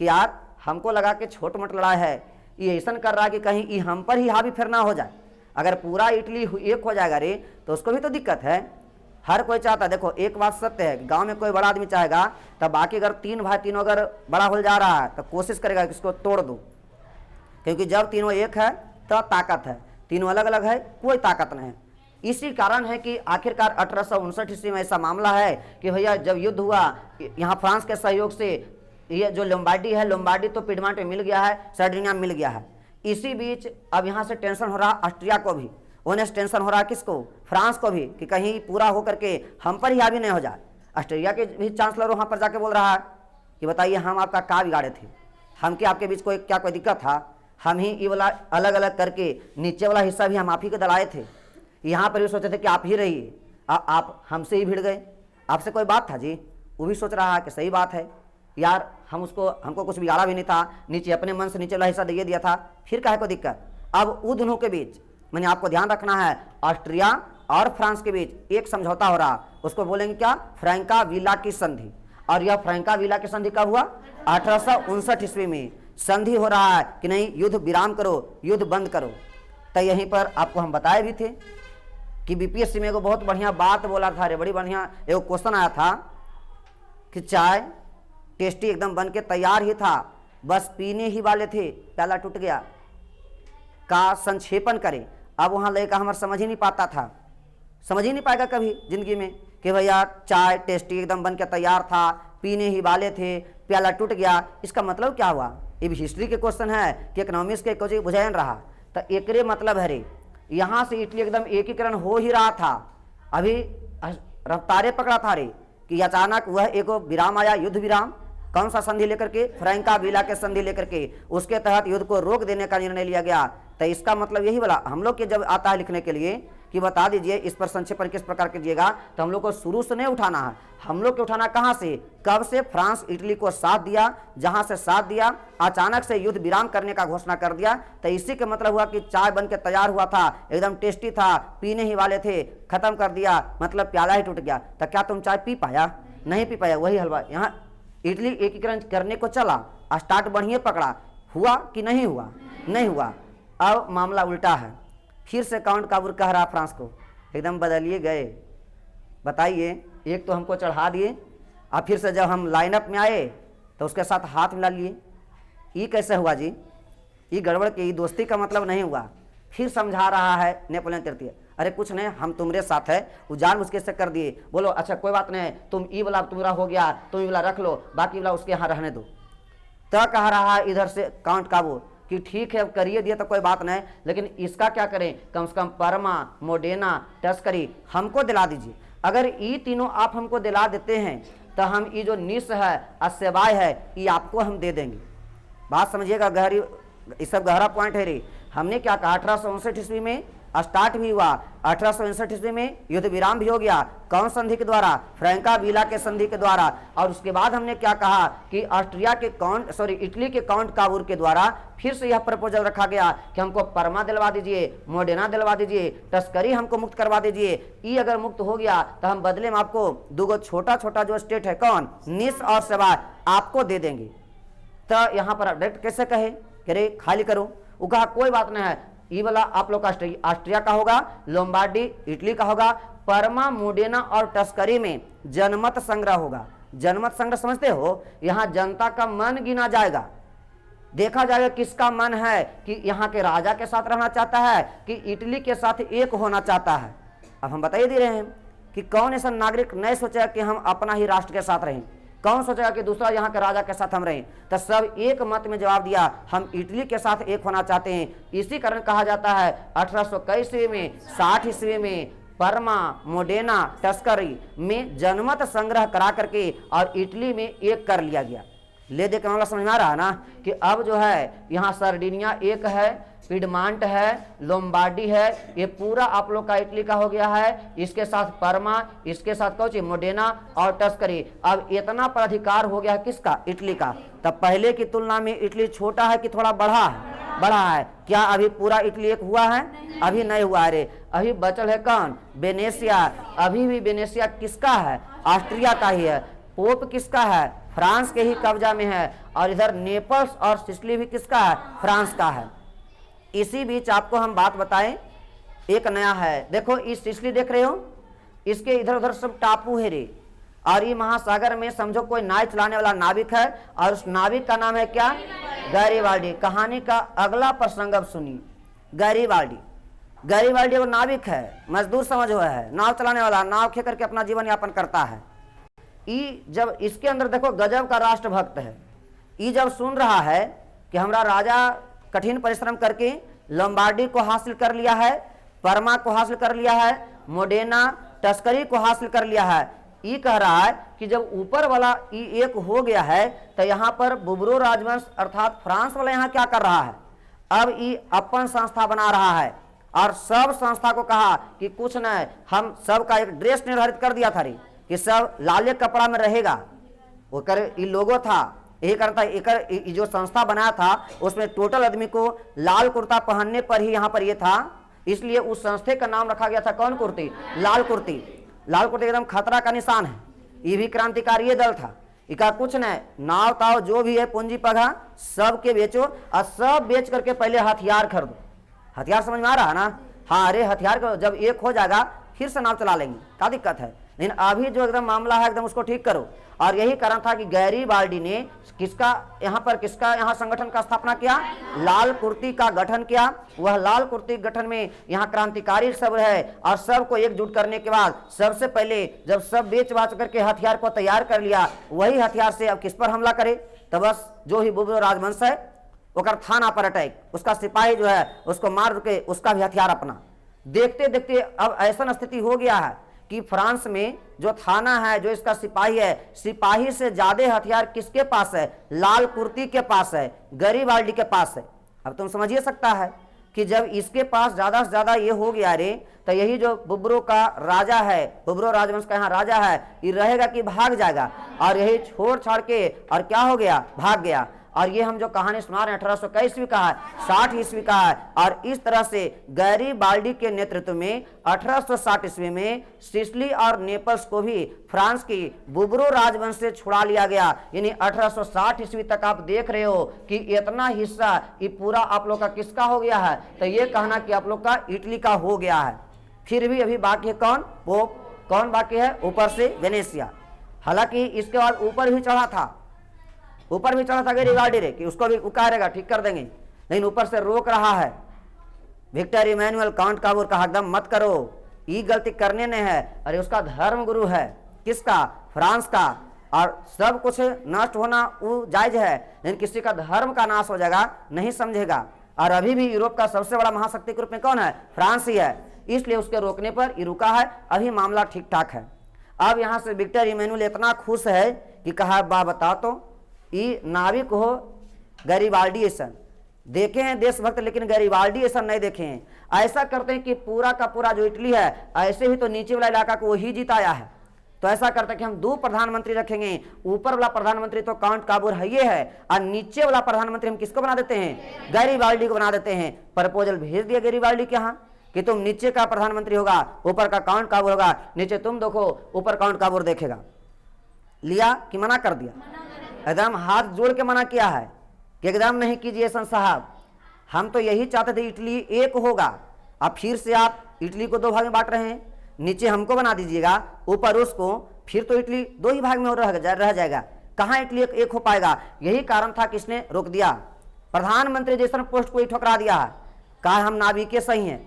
A: कि यार हमको लगा कि छोट मोट लड़ाई है, ये ऐसा कर रहा है कि कहीं ये हम पर ही हावी फिर ना हो जाए। अगर पूरा इटली एक हो जाएगा रे तो उसको भी तो दिक्कत है। हर कोई चाहता, देखो एक बात सत्य है, गांव में कोई बड़ा आदमी चाहेगा तब बाकी अगर 3 भाई तीनों अगर बड़ा हो जा रहा है तो कोशिश करेगा कि इसको तोड़ दो, क्योंकि जब तीनों एक है तो ताकत है, तीनों अलग अलग है कोई ताकत नहीं है। इसी कारण है कि आखिरकार 1859 ईस्वी में ऐसा मामला है कि भैया जब युद्ध हुआ यहाँ फ्रांस के सहयोग से, ये जो लोम्बार्डी है, लोम्बार्डी तो पिडमांट में मिल गया है, सर्डिनिया में मिल गया है, इसी बीच अब यहाँ से टेंशन हो रहा ऑस्ट्रिया को भी, उन्हें टेंशन हो रहा किसको, फ्रांस को भी, कि कहीं पूरा होकर के हम पर ही हावी नहीं हो जाए। ऑस्ट्रेलिया के भी चांसलर वहाँ पर जाके बोल रहा है कि बताइए हम आपका क्या बिगाड़े थे, हम क्या आपके बीच कोई दिक्कत था, हम ही ये वाला अलग अलग करके नीचे वाला हिस्सा भी हम आप ही को दलाए थे, यहाँ पर भी सोचे थे कि आप ही रहिए, आप हमसे ही भिड़ गए, आपसे कोई बात था जी। वो भी सोच रहा है कि सही बात है यार, हमको कुछ बिगाड़ा भी नहीं था, नीचे अपने मन से नीचे वाला हिस्सा दे दिया था, फिर काहे को दिक्कत। अब उन दोनों के बीच मैंने आपको ध्यान रखना है, ऑस्ट्रिया और फ्रांस के बीच एक समझौता हो रहा, उसको बोलेंगे क्या, फ्रैंका विला की संधि। और यह फ्रैंका विला की संधि कब हुआ, 1859 ईस्वी में संधि हो रहा है कि नहीं युद्ध विराम करो, युद्ध बंद करो। तो यहीं पर आपको हम बताए भी थे कि बीपीएससी में एगो बहुत बढ़िया बात बोला था रे, बड़ी बढ़िया एगो क्वेश्चन आया था कि चाय टेस्टी एकदम बन के तैयार ही था, बस पीने ही वाले थे, प्याला टूट गया, का संक्षेपण करे। अब वहाँ लड़का हमारा समझ ही नहीं पाता था, समझ ही नहीं पाएगा कभी जिंदगी में कि भैया चाय टेस्टी एकदम बन के तैयार था, पीने ही वाले थे, प्याला टूट गया, इसका मतलब क्या हुआ। ये भी हिस्ट्री के क्वेश्चन है कि इकोनॉमिक्स के कुछ बुझान रहा, तो एकरे मतलब है रे, यहाँ से इटली एकदम एकीकरण हो ही रहा था, अभी रफ्तारे पकड़ा था रे, कि अचानक वह एक विराम आया, युद्ध विराम। कौन सा संधि लेकर के, फ्रैंका विला के संधि लेकर के, उसके तहत युद्ध को रोक देने का निर्णय लिया गया। तो इसका मतलब यही वाला हम लोग के जब आता है लिखने के लिए कि बता दीजिए इस पर संक्षेपण किस प्रकार कीजिएगा, तो हम लोग को शुरू से नहीं उठाना है, हम लोग को उठाना कहाँ से, कब से फ्रांस इटली को साथ दिया, जहां से साथ दिया अचानक से युद्ध विराम करने का घोषणा कर दिया। तो इसी का मतलब हुआ कि चाय बन के तैयार हुआ था, एकदम टेस्टी था, पीने ही वाले थे, खत्म कर दिया, मतलब प्याला ही टूट गया। तो क्या तुम चाय पी पाया, नहीं पी पाया। वही हलवा यहाँ इटली एकीकरण करने को चला, स्टार्ट बढ़िया पकड़ा, हुआ कि नहीं हुआ, नहीं हुआ। अब मामला उल्टा है, फिर से काउंट काबूर कह रहा फ्रांस को, एकदम बदलिए गए। बताइए, एक तो हमको चढ़ा दिए, अब फिर से जब हम लाइनअप में आए तो उसके साथ हाथ मिला लिए। ये कैसे हुआ जी, ये गड़बड़ की दोस्ती का मतलब नहीं हुआ। फिर समझा रहा है नेपोलियन तृतीय, अरे कुछ नहीं, हम तुम्हारे साथ है, वो जान मुझके से कर दिए, बोलो अच्छा कोई बात नहीं, तुम ई वाला तुम्हारा हो गया, तुम ई वाला रख लो, बाकी वाला उसके यहाँ रहने दो। तो कह रहा है इधर से काउंट काबू कि ठीक है अब करिए दिए तो कोई बात नहीं, लेकिन इसका क्या करें, कम से कम परमा, मोडेना, टस्करी हमको दिला दीजिए। अगर ये तीनों आप हमको दिला देते हैं तो हम ये जो निस है और सेवाय है ये आपको हम दे देंगे। बात समझिएगा, गहरी, ये सब गहरा पॉइंट है रे। हमने क्या कहा, 1859 ईस्वी में स्टार्ट भी हुआ, 1859 ईस्वी में युद्ध विराम भी हो गया, कौन संधि के द्वारा, फ्रैंका विला के संधि के द्वारा। और उसके बाद हमने क्या कहा कि ऑस्ट्रिया के इटली के काउंट काबूर के द्वारा फिर से यह प्रपोजल रखा गया कि हमको परमा दिलवा दीजिए, मोडेना दिलवा दीजिए, तस्करी हमको मुक्त करवा दीजिए। ये अगर मुक्त हो गया तो हम बदले में आपको दो छोटा छोटा जो स्टेट है, कौन, निस और सेवाय, आपको दे देंगे। तो यहाँ पर डायरेक्ट कैसे कहे कि रे खाली करो, वो कहा कोई बात नहीं है, ये वाला आप लोग का ऑस्ट्रिया का होगा, लोम्बार्डी इटली का होगा, परमा, मोडेना और टस्करी में जनमत संग्रह होगा। जनमत संग्रह समझते हो, यहाँ जनता का मन गिना जाएगा, देखा जाएगा किसका मन है कि यहाँ के राजा के साथ रहना चाहता है कि इटली के साथ एक होना चाहता है। अब हम बताइए दे रहे हैं कि कौन ऐसा नागरिक नहीं सोचेगा कि हम अपना ही राष्ट्र के साथ रहें, कौन सोचेगा कि दूसरा यहाँ के राजा के साथ हम रहें। तो सब एक मत में जवाब दिया, हम इटली के साथ एक होना चाहते हैं। इसी कारण कहा जाता है 1821 ईस्वी में, 60 ईस्वी में परमा, मोडेना, टस्करी में जनमत संग्रह करा करके और इटली में एक कर लिया गया। ले दे के मामला समझ में आ रहा है ना कि अब जो है यहाँ सर्डिनिया एक है, पिडमांट है, लोम्बार्डी है, ये पूरा आप लोग का इटली का हो गया है। इसके साथ परमा, इसके साथ कौन सी, मोडेना और टस्करी। अब इतना पर अधिकार हो गया किसका, इटली का। तब पहले की तुलना में इटली छोटा है कि थोड़ा बढ़ा है, बढ़ा है। क्या अभी पूरा इटली एक हुआ है, अभी नहीं हुआ है रे, अभी बचल है कौन, वेनेशिया। अभी भी वेनेशिया किसका है, ऑस्ट्रिया का ही है। पोप किसका है, फ्रांस के ही कब्जा में है। और इधर नेपल्स और सिसिली भी किसका है, फ्रांस का है। इसी बीच आपको हम बात बताएं, एक नया है, देखो इस सिसिली देख रहे हो, इसके इधर उधर सब टापू है रे, और ये महासागर में समझो कोई नाव चलाने वाला नाविक है, और उस नाविक का नाम है क्या, गैरीबाल्डी। कहानी का अगला प्रसंग अब सुनिए, गैरीबाल्डी। गैरीबाल्डी वो नाविक है, मजदूर समझ हुआ है, नाव चलाने वाला, नाव खे करके अपना जीवन यापन करता है। ई जब इसके अंदर देखो गजब का राष्ट्रभक्त है, ई जब सुन रहा है कि हमारा राजा कठिन परिश्रम करके लोम्बार्डी को हासिल कर लिया है, परमा को हासिल कर लिया है, मोडेना टस्करी को हासिल कर लिया है। ये कह रहा है कि जब ऊपर वाला ई एक हो गया है तो यहाँ पर बुबरो राजवंश अर्थात फ्रांस वाला यहाँ क्या कर रहा है, अब ये अपन संस्था बना रहा है और सब संस्था को कहा कि कुछ न, हम सब का एक ड्रेस निर्धारित कर दिया था रे कि सब लाले कपड़ा में रहेगा। वो कर ये लोगो था, यही करता एक जो संस्था बनाया था उसमें टोटल आदमी को लाल कुर्ता पहनने पर ही यहाँ पर ये था, इसलिए उस संस्थे का नाम रखा गया था कौन कुर्ती, लाल कुर्ती। लाल कुर्ती एकदम खतरा का निशान है। ये भी क्रांतिकारी दल था। इका कुछ न, नाव ताव जो भी है पूंजी पगा सब के बेचो और सब बेच करके पहले हथियार खरीदो। हथियार समझ में आ रहा है ना? हाँ, अरे हथियार को जब एक हो जाएगा फिर से नाव चला लेंगे, क्या दिक्कत है। लेकिन अभी जो एकदम मामला है एकदम उसको ठीक करो। और यही कारण था कि गैरीबाल्डी ने किसका यहाँ संगठन का स्थापना किया, लाल कुर्ती का गठन किया। वह लाल कुर्ती गठन में यहाँ क्रांतिकारी सब है और सबको एकजुट करने के बाद सबसे पहले जब सब बेच बाच करके हथियार को तैयार कर लिया, वही हथियार से अब किस पर हमला करे, तो बस जो ही बुबरो राजवंश है ओकर थाना पर अटैक, उसका सिपाही जो है उसको मार के उसका भी हथियार अपना। देखते देखते अब ऐसा स्थिति हो गया है कि फ्रांस में जो थाना है, जो इसका सिपाही है, सिपाही से ज्यादा हथियार किसके पास है, लाल कुर्ती के पास है, गैरीबाल्डी के पास है। अब तुम समझिए सकता है कि जब इसके पास ज्यादा से ज्यादा ये हो गया रे, तो यही जो बुबरो का राजा है, बुबरो राजवंश का यहाँ राजा है, ये रहेगा कि भाग जाएगा, और यही छोड़ छाड़ के और क्या हो गया, भाग गया। और ये हम जो कहानी सुना रहे हैं 1821 ईस्वी का है, 60 ईस्वी का है। और इस तरह से गैरीबाल्डी के नेतृत्व में 1860 ईस्वी में सिसिली और नेपल्स को भी फ्रांस की बुबरो राजवंश से छुड़ा लिया गया। यानी 1860 ईस्वी तक आप देख रहे हो कि इतना हिस्सा ये पूरा आप लोग का किसका हो गया है, तो ये कहना कि आप लोग का इटली का हो गया है। फिर भी अभी बाकी है कौन, पोप। कौन बाकी है, ऊपर से वेनेशिया। हालांकि इसके बाद ऊपर भी चढ़ा था, ऊपर भी चढ़ा था गैरीबाल्डी रे कि उसको भी उकारेगा, ठीक कर देंगे, लेकिन ऊपर से रोक रहा है। विक्टर इमैनुअल काउंट काबूर कहा एकदम मत करो, ये गलती करने ने है। अरे उसका धर्म गुरु है, किसका, फ्रांस का, और सब कुछ नष्ट होना वो जायज है, लेकिन किसी का धर्म का नाश हो जाएगा नहीं समझेगा। और अभी भी यूरोप का सबसे बड़ा महाशक्ति के रूप में कौन है, फ्रांस ही है, इसलिए उसके रोकने पर ये रुका है। अभी मामला ठीक ठाक है। अब यहाँ से विक्टर इमैनुअल इतना खुश है कि कहा बा बता तो ये नाविक हो गैरीबाल्डी ऐसा देखे हैं देशभक्त, लेकिन गैरीबाल्डी ऐसा नहीं देखे हैं। ऐसा करते हैं कि पूरा का पूरा जो इटली है, ऐसे ही तो नीचे वाला इलाका को वही जिताया है, तो ऐसा करते हैं कि हम 2 प्रधानमंत्री रखेंगे। ऊपर वाला प्रधानमंत्री तो काउंट काबूर है ये है, और नीचे वाला प्रधानमंत्री हम किसको बना देते हैं, गैरीबाल्डी को बना देते हैं। प्रपोजल भेज दिया गैरीबाल्डी के यहाँ कि तुम नीचे का प्रधानमंत्री होगा, ऊपर का काउंट काबूर होगा, नीचे तुम देखो, ऊपर काउंट काबूर देखेगा। लिया कि मना कर दिया, एकदम हाथ जोड़ के मना किया है कि एकदम नहीं कीजिए सन साहब, हम तो यही चाहते थे इटली एक होगा। अब फिर से आप इटली को 2 भाग में बांट रहे हैं, नीचे हमको बना दीजिएगा, ऊपर उसको, फिर तो इटली 2 ही भाग में रह जाएगा, कहाँ इटली एक हो पाएगा। यही कारण था कि इसने रोक दिया। प्रधानमंत्री जैसा पोस्ट को ही ठुकरा दिया है, कहा हम नाविक सही हैं,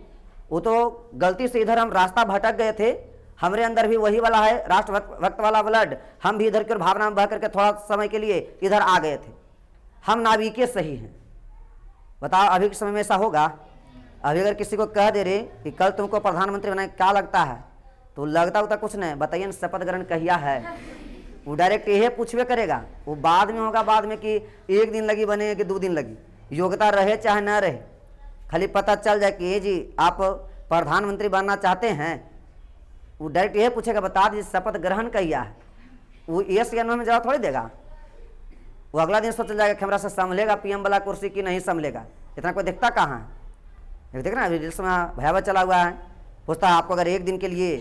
A: वो तो गलती से इधर हम रास्ता भटक गए थे, हमारे अंदर भी वही वाला है राष्ट्रभक्त वाला ब्लड, हम भी इधर की भावना में बह करके थोड़ा समय के लिए इधर आ गए थे, हम नाविके सही हैं। बताओ अभी के समय में ऐसा होगा? अभी अगर किसी को कह दे रहे कि कल तुमको प्रधानमंत्री बनाए, क्या लगता है, तो लगता होता कुछ नहीं, बताइए शपथ ग्रहण कहिया है, वो डायरेक्ट यही पूछवे करेगा। वो बाद में होगा, बाद में कि 1 दिन लगी बने कि 2 दिन लगी, योग्यता रहे चाहे न रहे, खाली पता चल जाए कि ये जी आप प्रधानमंत्री बनना चाहते हैं, वो डायरेक्ट यह पूछेगा बता दीजिए शपथ ग्रहण किया है। वो यस या नो में जवाब थोड़ी देगा, वो अगला दिन सोच जाएगा कैमरा से संभलेगा पीएम वाला कुर्सी की नहीं संभलेगा। इतना कोई देखता कहाँ है, देख ना रील्स में भयावह चला हुआ है। पूछता है आपको अगर 1 दिन के लिए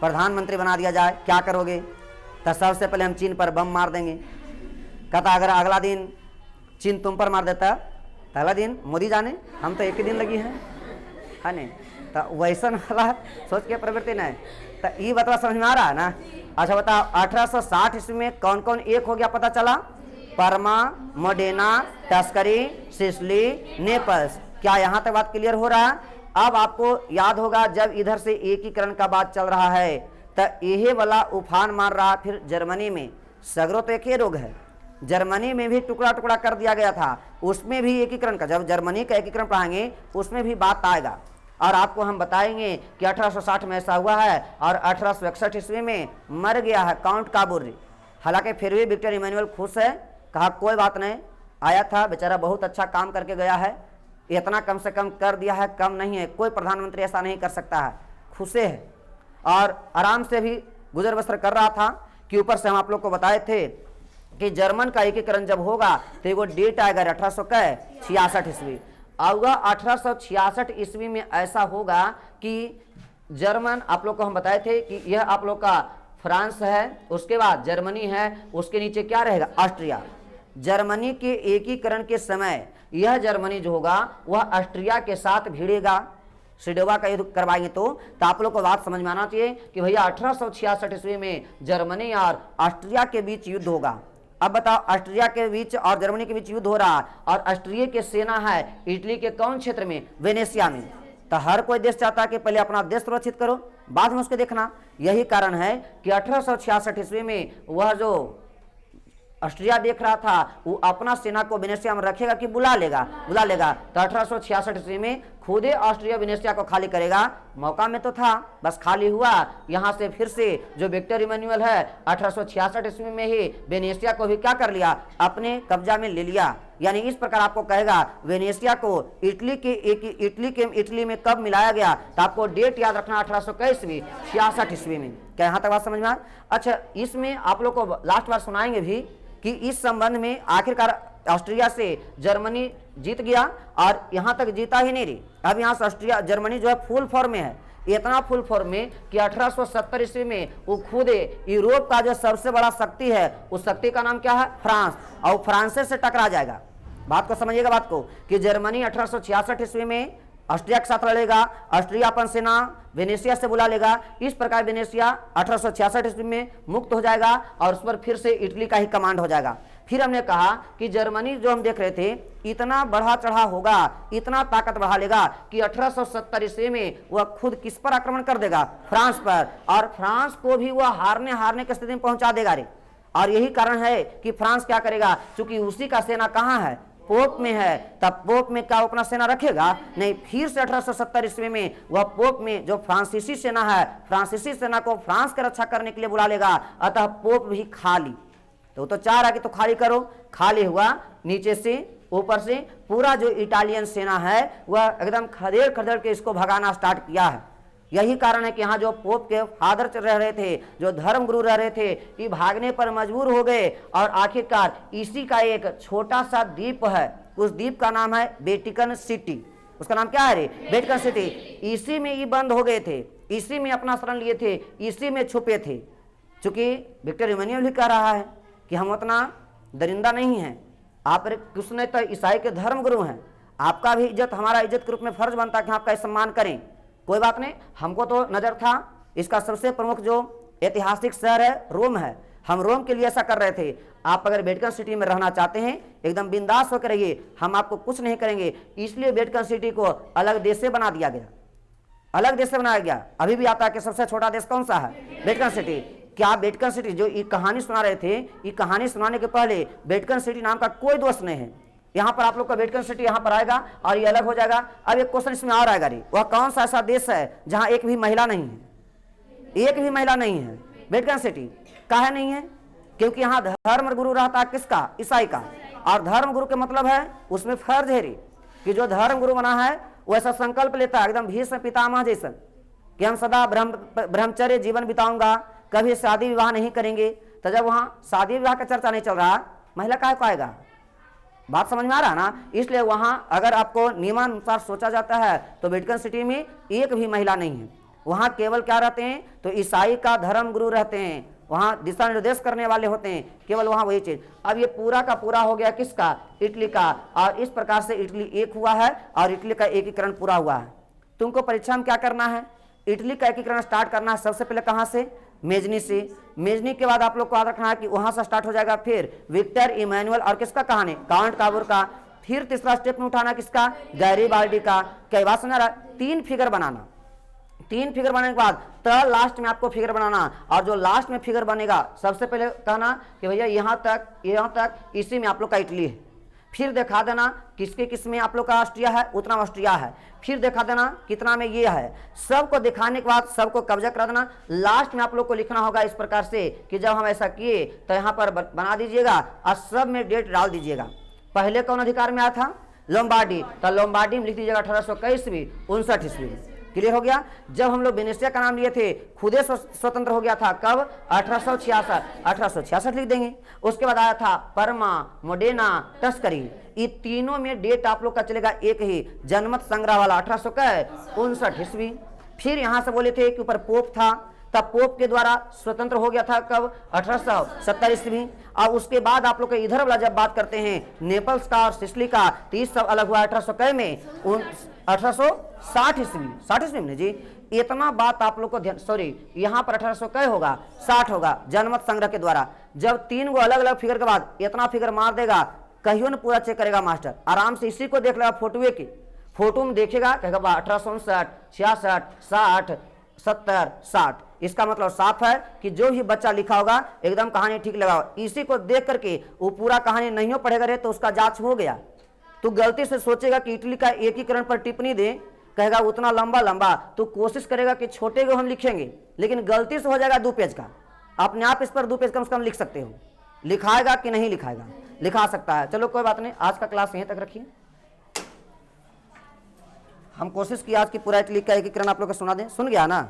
A: प्रधानमंत्री बना दिया जाए क्या करोगे, तो सबसे पहले हम चीन पर बम मार देंगे। कहता अगर अगला दिन चीन तुम पर मार देता तो अगला दिन मोदी जाने, हम तो 1 ही दिन लगी है नहीं, तो वैसा वाला सोच के प्रवृत्ति नहीं। तो ये बता समझ में आ रहा है ना? अच्छा बताओ 1860 ईस्वी में कौन कौन एक हो गया पता चला, परमा, मोडेना, टस्करी, सिसिली, नेपल्स। क्या यहाँ तक बात क्लियर हो रहा है? अब आपको याद होगा जब इधर से एकीकरण का बात चल रहा है तो यही वाला उफान मार रहा, फिर जर्मनी में सगरो तो एक ही रोग है, जर्मनी में भी टुकड़ा टुकड़ा कर दिया गया था, उसमें भी एकीकरण का, जब जर्मनी का एकीकरण पढ़ाएंगे उसमें भी बात आएगा। और आपको हम बताएंगे कि 1860 में ऐसा हुआ है और 1861 ईस्वी में मर गया है काउंट काबुरी। हालांकि फिर भी विक्टर इमैनुअल खुश है, कहा कोई बात नहीं, आया था बेचारा, बहुत अच्छा काम करके गया है, इतना कम से कम कर दिया है, कम नहीं है, कोई प्रधानमंत्री ऐसा नहीं कर सकता है, खुशे है। और आराम से भी गुजर बसर कर रहा था कि ऊपर से हम आप लोग को बताए थे कि जर्मन का एकीकरण जब होगा तो वो डेट आएगा 1866 ईस्वी। आऊगा 1866 ईस्वी में ऐसा होगा कि जर्मन, आप लोग को हम बताए थे कि यह आप लोग का फ्रांस है, उसके बाद जर्मनी है, उसके नीचे क्या रहेगा, ऑस्ट्रिया। जर्मनी के एकीकरण के समय यह जर्मनी जो होगा वह ऑस्ट्रिया के साथ भिड़ेगा, सिडोवा का युद्ध करवाएंगे। तो आप लोग को बात समझ में आना चाहिए कि भैया 1866 ईस्वी में जर्मनी और ऑस्ट्रिया के बीच युद्ध होगा। अब बताओ, ऑस्ट्रिया के बीच और जर्मनी के बीच युद्ध हो रहा है और ऑस्ट्रिया की सेना है इटली के कौन क्षेत्र में, वेनेशिया में। तो हर कोई देश चाहता है कि पहले अपना देश सुरक्षित करो, बाद में उसको देखना। यही कारण है कि 1866 ईस्वी में वह जो ऑस्ट्रिया देख रहा था वो अपना सेना को वेनेशिया में रखेगा कि बुला लेगा। तो 1866 ईस्वी में खुदे ऑस्ट्रिया वेनेशिया को खाली करेगा। मौका में तो था, बस खाली हुआ। यहाँ से फिर से जो विक्टर इमैनुअल है 1866 ईस्वी में ही वेनेशिया को भी क्या कर लिया, अपने कब्जा में ले लिया। यानी इस प्रकार आपको कहेगा वेनेशिया को इटली में कब मिलाया गया, तो आपको डेट याद रखना 1866 ईस्वी में। क्या यहाँ तक बात समझ में आया? अच्छा, इसमें आप लोग को लास्ट बार सुनाएंगे भी कि इस संबंध में आखिरकार ऑस्ट्रिया से जर्मनी जीत गया और यहाँ तक जीता ही नहीं रही। अब यहाँ से ऑस्ट्रिया जर्मनी जो है फुल फॉर्म में है, इतना फुल फॉर्म में कि 1870 ईस्वी में वो खुद यूरोप का जो सबसे बड़ा शक्ति है, उस शक्ति का नाम क्या है, फ्रांस, और फ्रांस से टकरा जाएगा। बात को समझिएगा बात को, कि जर्मनी 1866 ईस्वी में ऑस्ट्रिया के साथ लड़ेगा, ऑस्ट्रिया अपन सेना वेनेशिया से बुला लेगा। इस प्रकार वेनेशिया 1866 ईस्वी में मुक्त हो जाएगा और उस पर फिर से इटली का ही कमांड हो जाएगा। फिर हमने कहा कि जर्मनी जो हम देख रहे थे इतना बढ़ा चढ़ा होगा, इतना ताकत बढ़ा लेगा कि 1870 ईस्वी में वह खुद किस पर आक्रमण कर देगा, फ्रांस पर, और फ्रांस को भी वह हारने की स्थिति में पहुंचा देगा रे। और यही कारण है कि फ्रांस क्या करेगा, क्योंकि उसी का सेना कहाँ है, पोप में है, तब पोप में क्या अपना सेना रखेगा नहीं। फिर से 1870 ईस्वी में वह पोप में जो फ्रांसीसी सेना है, फ्रांसीसी सेना को फ्रांस की रक्षा करने के लिए बुला लेगा। अतः पोप भी खाली, तो चाह रहा कि तो खाली करो, खाली हुआ। नीचे से ऊपर से पूरा जो इटालियन सेना है वह एकदम खदेड़ खदेड़ के इसको भगाना स्टार्ट किया है। यही कारण है कि यहाँ जो पोप के फादर रह रहे थे, जो धर्म गुरु रह रहे थे, ये भागने पर मजबूर हो गए और आखिरकार इसी का एक छोटा सा द्वीप है, उस द्वीप का नाम है वेटिकन सिटी। उसका नाम क्या है रे, वेटिकन सिटी। इसी में ये बंद हो गए थे, इसी में अपना शरण लिए थे, इसी में छुपे थे। चूंकि विक्टर इमैनुअल भी कह रहा है कि हम उतना दरिंदा नहीं हैं, आप कुछ नहीं तो ईसाई के धर्म गुरु हैं, आपका भी इज्जत हमारा इज्जत के रूप में फर्ज बनता है कि आपका सम्मान करें। कोई बात नहीं, हमको तो नजर था इसका सबसे प्रमुख जो ऐतिहासिक शहर है रोम है, हम रोम के लिए ऐसा कर रहे थे। आप अगर वेटिकन सिटी में रहना चाहते हैं एकदम बिंदास होकर रहिए, हम आपको कुछ नहीं करेंगे। इसलिए वेटिकन सिटी को अलग देश से बना दिया गया, अलग देश से बनाया गया। अभी भी आता है कि सबसे छोटा देश कौन सा है, वेटिकन सिटी। क्या वेटिकन सिटी जो ये कहानी सुना रहे थे, ये कहानी सुनाने के पहले वेटिकन सिटी नाम का कोई दोस्त नहीं है। यहाँ पर आप लोग का वेटिकन सिटी यहाँ पर आएगा और ये अलग हो जाएगा। अब एक क्वेश्चन इसमें और आएगा रे, वह कौन सा ऐसा देश है जहाँ एक भी महिला नहीं है, एक भी महिला नहीं है। वेटिकन सिटी काहे नहीं है, क्योंकि यहाँ धर्म गुरु रहता है किसका, ईसाई का। और धर्म गुरु का मतलब है उसमें फर्ज है रे कि जो धर्म गुरु बना है वैसा संकल्प लेता है एकदम भीष्म पितामह जैसा कि हम सदा ब्रह्मचर्य जीवन बिताऊंगा, कभी शादी विवाह नहीं करेंगे। तो जब वहाँ शादी विवाह का चर्चा नहीं चल रहा, महिला काहे को आएगा? बात समझ में आ रहा है ना। इसलिए वहां अगर आपको नियमानुसार सोचा जाता है तो वेटिकन सिटी में एक भी महिला नहीं है। वहां केवल क्या रहते हैं, तो ईसाई का धर्म गुरु रहते हैं, वहां दिशा निर्देश करने वाले होते हैं, केवल वहां वही चीज। अब ये पूरा का पूरा हो गया किसका, इटली का। और इस प्रकार से इटली एक हुआ है और इटली का एकीकरण पूरा हुआ है। तुमको परीक्षा में क्या करना है, इटली का एकीकरण स्टार्ट करना है सबसे पहले कहाँ से, मेजनी से। मेजनी के बाद आप लोग को याद रखना है कि वहां से स्टार्ट हो जाएगा फिर विक्टर इमैनुअल और किसका कहानी, काउंट काबूर का। फिर तीसरा स्टेप में उठाना किसका, गैरिबाल्डी का। क्या बात समझ रहा, 3 फिगर बनाना, 3 फिगर बनाने के बाद लास्ट में आपको फिगर बनाना, और जो लास्ट में फिगर बनेगा सबसे पहले कहना कि भैया यहाँ तक इसी में आप लोग का इटली है, फिर दिखा देना किसके किस में आप लोग का ऑस्ट्रिया है, उतना ऑस्ट्रिया है, फिर दिखा देना कितना में ये है। सबको दिखाने के बाद सबको कब्जा करा देना। लास्ट में आप लोग को लिखना होगा इस प्रकार से कि जब हम ऐसा किए तो यहाँ पर बना दीजिएगा और सब में डेट डाल दीजिएगा। पहले कौन अधिकार में आया था? लोम्बार्डी, तो लोम्बार्डी में लिख दीजिएगा 1821 ईस्वी 59 ईस्वी। क्लियर हो गया। जब हम लोग वेनेसिया का नाम लिए थे खुदे स्वतंत्र हो गया था, कब? 1866 लिख देंगे। उसके बाद आया था परमा, मोडेना, टस्करी। ये तीनों में डेट आप लोग का चलेगा एक ही, जनमत संग्रह वाला 1859 ईस्वी। फिर यहाँ से बोले थे कि ऊपर पोप था, तब पोप के द्वारा स्वतंत्र हो गया था कब? 1870 ईस्वी। और उसके बाद आप लोग के इधर वाला जब बात करते हैं नेपल्स का और सिसिली का, तो ये सब अलग हुआ 1800 में 1860 ईस्वी, 60 ईस्वी में जी। इतना बात आप लोग को ध्यान, सॉरी यहाँ पर 1800 होगा, 60 होगा जनमत संग्रह के द्वारा। जब 3 गो अलग अलग फिगर के बाद इतना फिगर मार देगा, कहियो न पूरा चेक करेगा मास्टर, आराम से इसी को देख लेगा फोटोए के, फोटो में देखेगा कहेगा 1859, 66, 60, 70, 60। इसका मतलब साफ है कि जो भी बच्चा लिखा होगा एकदम कहानी ठीक लगाओ। इसी को देख करके वो पूरा कहानी नहीं हो पढ़ेगा रे तो उसका जांच हो गया। तो गलती से सोचेगा कि इटली का एकीकरण पर टिप्पणी दे, कहेगा उतना लंबा लंबा, तो कोशिश करेगा कि छोटे को हम लिखेंगे, लेकिन गलती से हो जाएगा 2 पेज का। अपने आप इस पर 2 पेज कम से कम लिख सकते हो। लिखाएगा कि नहीं लिखाएगा? लिखा सकता है। चलो कोई बात नहीं, आज का क्लास यहीं तक रखिए। हम कोशिश की आज की पूरा इटली का एकीकरण आप लोग को सुना दें। सुन गया ना?